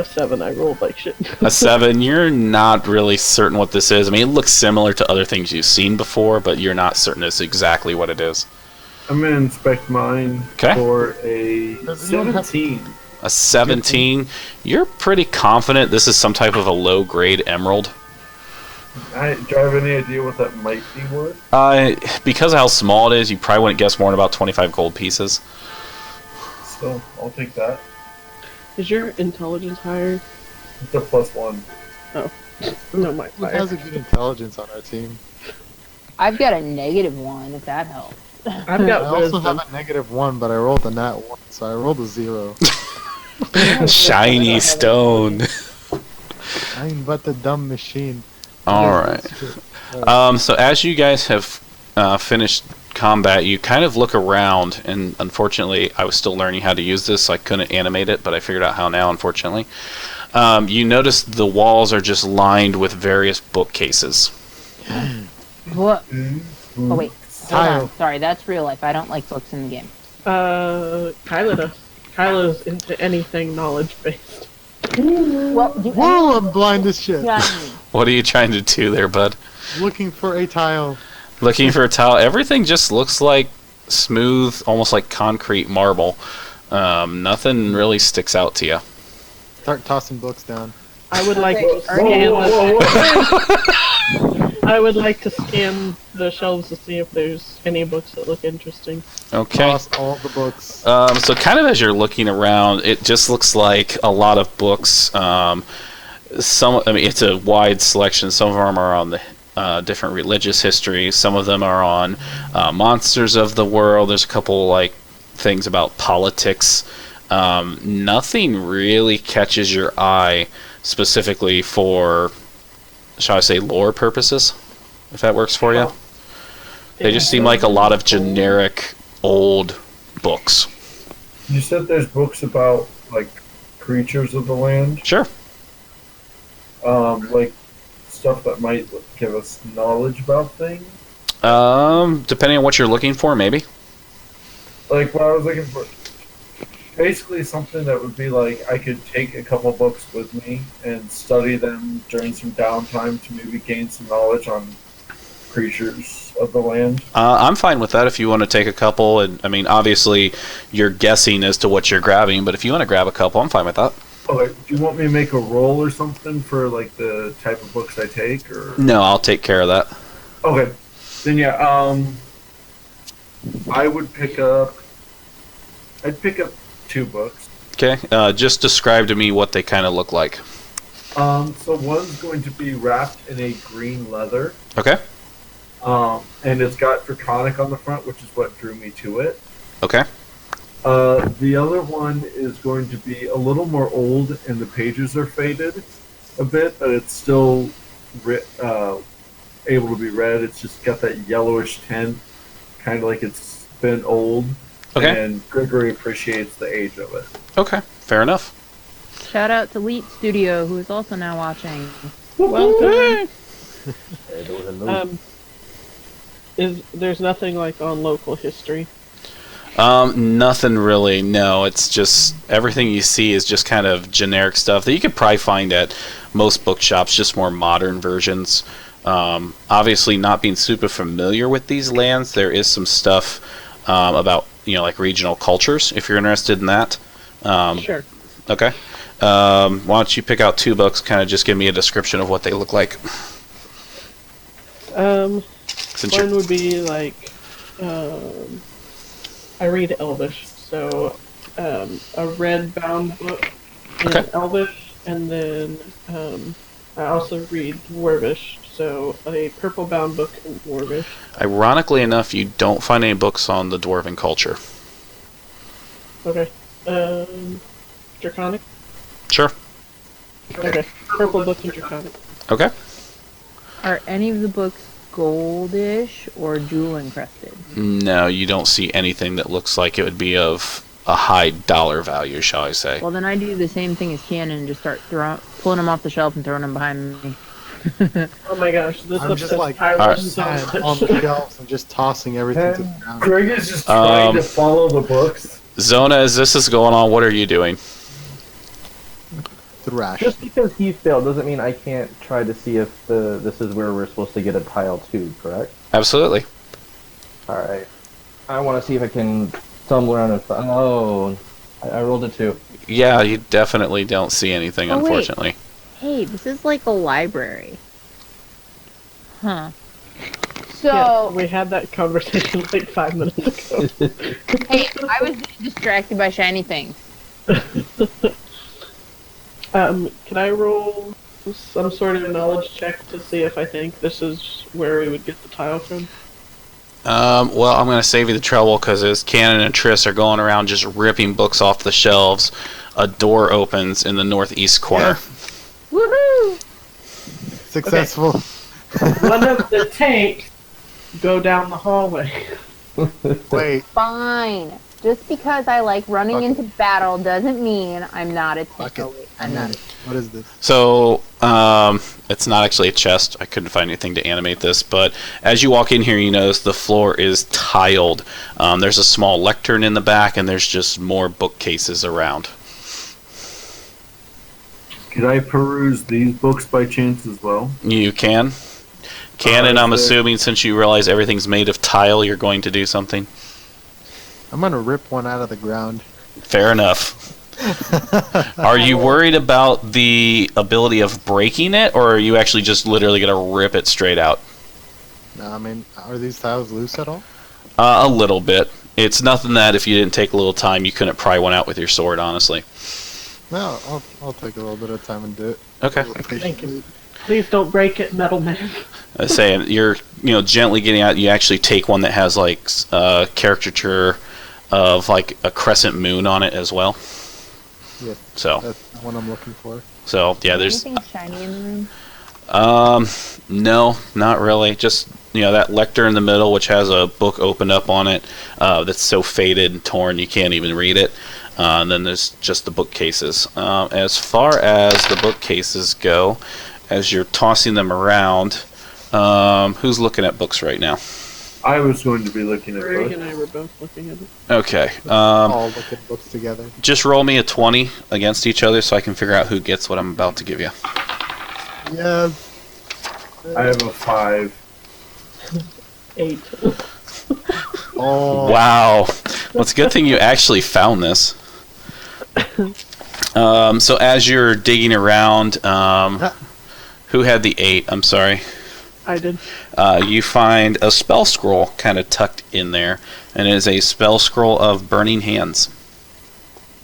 7. I rolled like shit. A 7. You're not really certain what this is. I mean, it looks similar to other things you've seen before, but you're not certain it's exactly what it is. I'm gonna inspect mine 'Kay. for a Does anyone have- 17. A 17. You're pretty confident this is some type of a low-grade emerald. Do I have any idea what that might be worth? Because of how small it is, you probably wouldn't guess more than about 25 gold pieces. So I'll take that. Is your intelligence higher? It's a +1. No, my Who higher. has a good intelligence on our team? I've got a -1, if that helps. I've got I also wisdom. have a -1, but I rolled a nat 1, so I rolled a 0. Shiny stone. I'm but a dumb machine. Alright. So as you guys have finished combat, you kind of look around, and unfortunately, I was still learning how to use this, so I couldn't animate it, but I figured out how now, unfortunately. You notice the walls are just lined with various bookcases. What? Oh wait, hold Tile. on. Sorry, that's real life. I don't like books in the game. Kyla does. Kyla's into anything knowledge based. Well, you Whoa, I'm blind as shit. got me. What are you trying to do there, bud? Looking for a tile. Looking for a tile. Everything just looks like smooth, almost like concrete marble. Nothing really sticks out to you. Start tossing books down. I would like Okay, to are scan you- I would like to scan the shelves to see if there's any books that look interesting. Okay. Toss all the books. So kind of as you're looking around, it just looks like a lot of books. It's a wide selection. Some of them are on the different religious history. Some of them are on monsters of the world. There's a couple like things about politics. Nothing really catches your eye specifically for, shall I say, lore purposes, if that works for you. They just seem like a lot of generic old books. You said there's books about like creatures of the land, Sure. like stuff that might give us knowledge about things. Depending on what you're looking for, maybe. Like what I was looking for, basically something that would be like I could take a couple books with me and study them during some downtime to maybe gain some knowledge on creatures of the land. I'm fine with that if you want to take a couple. And I mean, obviously, you're guessing as to what you're grabbing, but if you want to grab a couple, I'm fine with that. Okay, do you want me to make a roll or something for like the type of books I take, or? No, I'll take care of that. Okay, then yeah, I would pick up. I'd pick up 2 books. Okay. Just describe to me what they kind of look like. So one's going to be wrapped in a green leather, Okay. and it's got Draconic on the front, which is what drew me to it. Okay. The other one is going to be a little more old, and the pages are faded a bit, but it's still able to be read. It's just got that yellowish tint, kind of like it's been old. Okay. And Gregory appreciates the age of it. Okay. Fair enough. Shout out to Leet Studio, who is also now watching. Welcome. There was a note. There's nothing like on local history. Nothing really. No, it's just everything you see is just kind of generic stuff that you could probably find at most bookshops, just more modern versions. Obviously, not being super familiar with these lands, there is some stuff about like regional cultures. If you're interested in that, Sure. okay. Why don't you pick out 2 books? Kind of just give me a description of what they look like. Since One you're would be like, I read Elvish, so a red bound book in Okay. Elvish, and then I also read Dwarvish, so a purple bound book in Dwarvish. Ironically enough, you don't find any books on the dwarven culture. Okay. Draconic? Sure. Okay. Purple book in Draconic. Okay. Are any of the books goldish or jewel encrusted? No, you don't see anything that looks like it would be of a high dollar value, shall I say. Well, then I do the same thing as Cannon and just start pulling them off the shelf and throwing them behind me. Oh my gosh, this I'm just upsets like Tyler so sad on much. the shelves and just tossing everything to the ground. Greg is just trying Um, to follow the books. Zona, as this is going on, what are you doing? Thrash. Just because he failed doesn't mean I can't try to see if this is where we're supposed to get a tile too, correct? Absolutely. Alright. I want to see if I can stumble around and find... Oh, I rolled a 2. Yeah, you definitely don't see anything, Oh, wait. unfortunately. Hey, this is like a library. Huh. So, Yeah, we had that conversation like 5 minutes ago. hey, I was distracted by shiny things. Can I roll some sort of knowledge check to see if I think this is where we would get the tile from? Well, I'm going to save you the trouble because as Cannon and Triss are going around just ripping books off the shelves, a door opens in the northeast corner. Woohoo! Successful. One of the tanks go down the hallway. Wait, Fine. Just because I like running Okay. into battle doesn't mean I'm not a tank. bucket. Oh, wait, I'm not. What is this? So, it's not actually a chest. I couldn't find anything to animate this, but as you walk in here, you notice the floor is tiled. There's a small lectern in the back, and there's just more bookcases around. Could I peruse these books by chance as well? You can. Cannon, I'm is there- assuming since you realize everything's made of tile, you're going to do something. I'm gonna rip one out of the ground. Fair enough. Are you worried about the ability of breaking it, or are you actually just literally going to rip it straight out? No, I mean, are these tiles loose at all? A little bit. It's nothing that if you didn't take a little time, you couldn't pry one out with your sword, honestly. No, I'll take a little bit of time and do it. Okay. Thank you. Please don't break it, Metal Man. I was saying, you're gently getting out. You actually take one that has like a caricature of like a crescent moon on it as well. Yeah, So that's what I'm looking for. yeah, there's Anything shiny in the room? no, not really. Just that lectern in the middle, which has a book opened up on it, that's so faded and torn you can't even read it. And then there's just the bookcases. As far as the bookcases go, as you're tossing them around, who's looking at books right now? I was going to be looking at Greg books. and I were both looking at it. Okay. All look at books together. Just roll me a 20 against each other so I can figure out who gets what I'm about to give you. Yeah. I have a 5. 8. Oh. Wow. Well, it's a good thing you actually found this. So as you're digging around, who had the 8? I'm sorry. I did. You find a spell scroll kind of tucked in there, and it is a spell scroll of Burning Hands.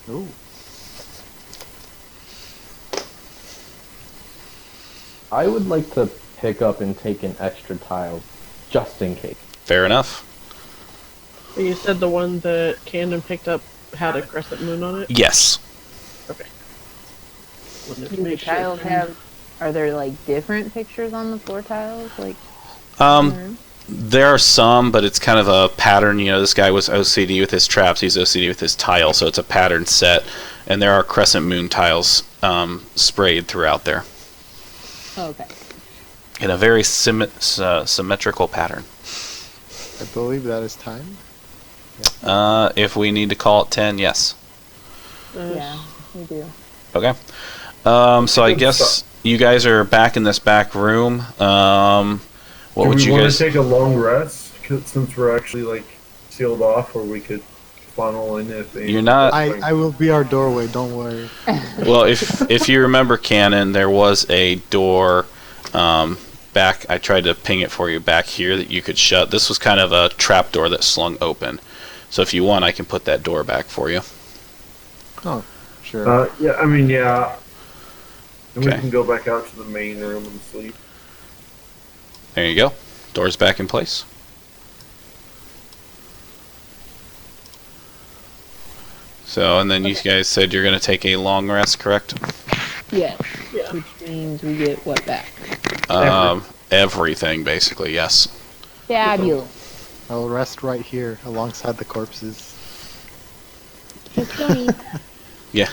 Ooh. I would like to pick up and take an extra tile, just in case. Fair enough. You said the one that Camden picked up had a crescent moon on it? Yes. Okay. Do the tiles have? Are there like different pictures on the floor tiles? Like. in the room? There are some, but it's kind of a pattern. This guy was OCD with his traps. He's OCD with his tile, so it's a pattern set. And there are crescent moon tiles sprayed throughout there Okay. in a very symmetrical pattern. I believe that is time. If we need to call it 10, yes. Yeah, we do. Okay. So I guess you guys are back in this back room. What Do would we you want guys? to take a long rest 'cause since we're actually like sealed off, or we could funnel in if they... You're not. I will be our doorway. Don't worry. Well, if you remember, Cannon, there was a door back. I tried to ping it for you back here that you could shut. This was kind of a trap door that slung open. So if you want, I can put that door back for you. Oh, sure. yeah, I mean, yeah. And we Okay. can go back out to the main room and sleep. There you go. Doors back in place. So, and then you guys said you're going to take a long rest, correct? Yes. Yeah. Which means we get what back? Everything, basically, yes. Fabulous. I'll rest right here alongside the corpses. Just don't eat. Yeah.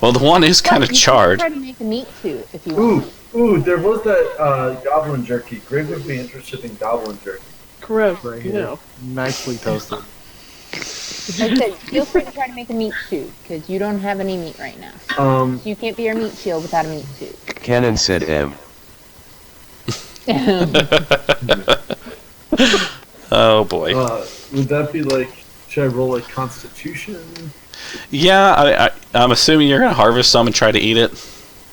Well, the one is kind of But you can charred. Try to make a meat suit if you Ooh, want. ooh, there was that goblin jerky. Greg would be interested in goblin jerky. Correct. Right here. No. Nicely toasted. I said, feel free to try to make a meat suit because you don't have any meat right now. Um, So you can't be our meat shield without a meat suit. Cannon said M. Oh, boy. would that be like? Should I roll a Constitution? Yeah, I'm assuming you're going to harvest some and try to eat it.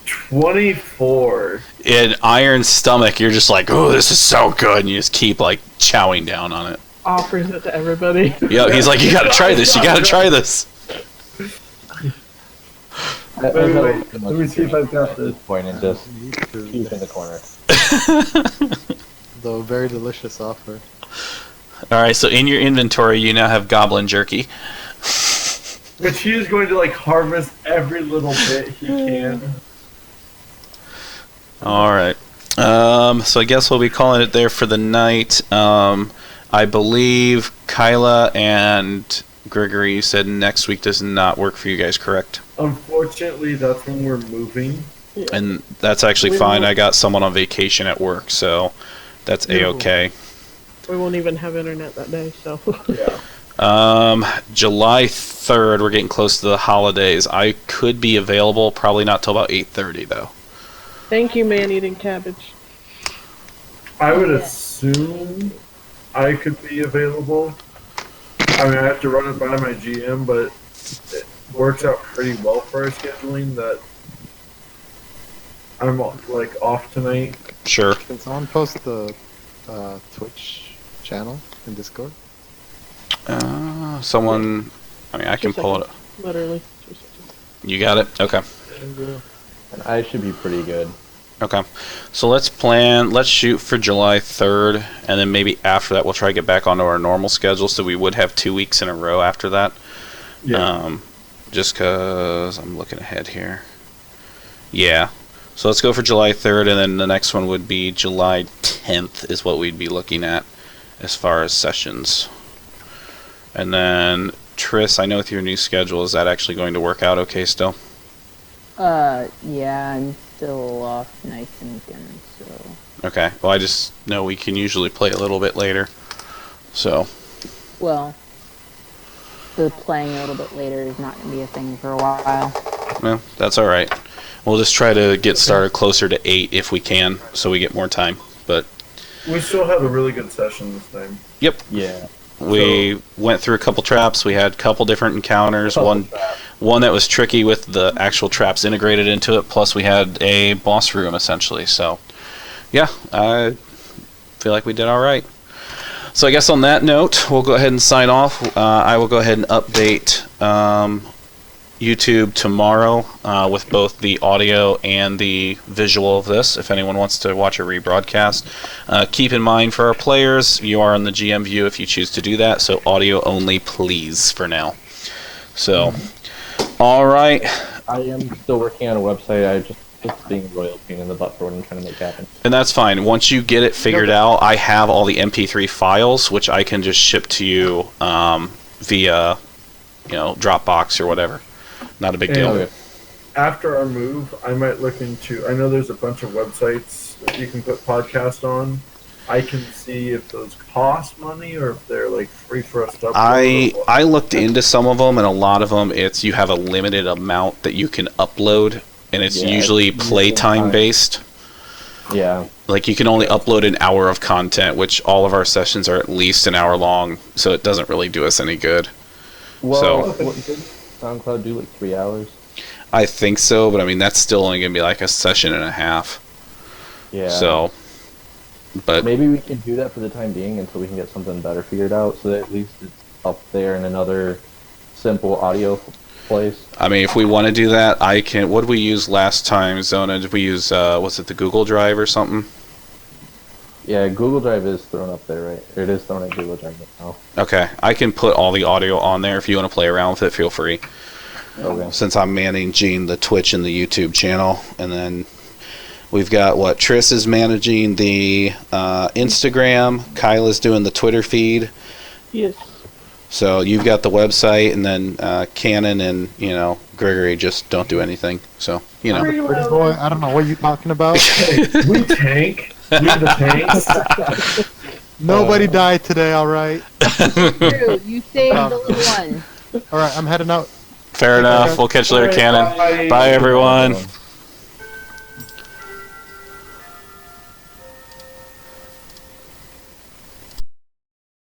24. In iron stomach, you're just like, oh, this is so good, and you just keep, like, chowing down on it. Offers it to everybody. Yeah, he's like, you gotta try this, you gotta try this. Wait, let me see if I've got at this. this point and just Me too. puke in the corner. Though very delicious offer. Alright, so in your inventory, you now have goblin jerky. But he is going to like harvest every little bit he can. Alright. So I guess we'll be calling it there for the night. I believe Kyla and Gregory said next week does not work for you guys, correct? Unfortunately, that's when we're moving. And that's actually fine. I got someone on vacation at work, so that's a-okay. We won't even have internet that day, so. Yeah. July 3rd, we're getting close to the holidays. I could be available, probably not till about 8:30 though. Thank you, man-eating cabbage. I would assume I could be available. I mean, I have to run it by my GM, but it works out pretty well for our scheduling that I'm like off tonight. Sure. Can someone post the Twitch channel in Discord? Someone, I mean, I can 2 pull it. seconds. Literally. 2 seconds. You got it? Okay. And I should be pretty good. Okay. So let's shoot for July 3rd, and then maybe after that we'll try to get back onto our normal schedule, so we would have 2 weeks in a row after that. Yeah. Just because I'm looking ahead here. Yeah. So let's go for July 3rd, and then the next one would be July 10th is what we'd be looking at as far as sessions. And then, Triss, I know with your new schedule, is that actually going to work out okay still? Yeah, I'm still off nights and weekends, so. Okay. Well, I just know we can usually play a little bit later. So, Well, the playing a little bit later is not going to be a thing for a while. well, that's all right. We'll just try to get started closer to 8 if we can, so we get more time. But, We still have a really good session this time. yep. Yeah. We went through a couple traps. We had a couple different encounters. One that was tricky with the actual traps integrated into it. Plus, we had a boss room essentially. So, yeah, I feel like we did all right. So, I guess on that note, we'll go ahead and sign off. I will go ahead and update YouTube tomorrow with both the audio and the visual of this, if anyone wants to watch a rebroadcast. Keep in mind for our players, you are on the GM view if you choose to do that, so audio only please for now. So, alright. I am still working on a website. I just being a royal pain in the butt for what I'm trying to make happen. And that's fine. Once you get it figured out, I have all the MP3 files, which I can just ship to you via, Dropbox or whatever. Not a big deal. And after our move, I might look into. I know there's a bunch of websites that you can put podcasts on. I can see if those cost money or if they're like free for us to upload. I looked into some of them, and a lot of them, it's you have a limited amount that you can upload, and it's Yeah, usually it's playtime time. based. Yeah. Like you can only upload an hour of content, which all of our sessions are at least an hour long, so it doesn't really do us any good. Well, So- what did SoundCloud do like 3 hours? I think so, but I mean that's still only gonna be like a session and a half. Yeah. So, but Maybe we can do that for the time being until we can get something better figured out, so that at least it's up there in another simple audio place. I mean, if we want to do that, I can. What did we use last time, Zona? Did we use, was it the Google Drive or something? Yeah, Google Drive is thrown up there, right? It is thrown at Google Drive now. Okay, I can put all the audio on there. If you want to play around with it, feel free. Okay. Since I'm managing the Twitch and the YouTube channel, and then we've got what Triss is managing the Instagram, Kyla's doing the Twitter feed. Yes. So you've got the website, and then Cannon and Gregory just don't do anything. So Pretty boy, I don't know what you're talking about. We tank. We the tanks. Nobody died today, alright? True, you saved the little one. Alright, I'm heading out. fair enough. We'll catch you later, Cannon. Bye everyone.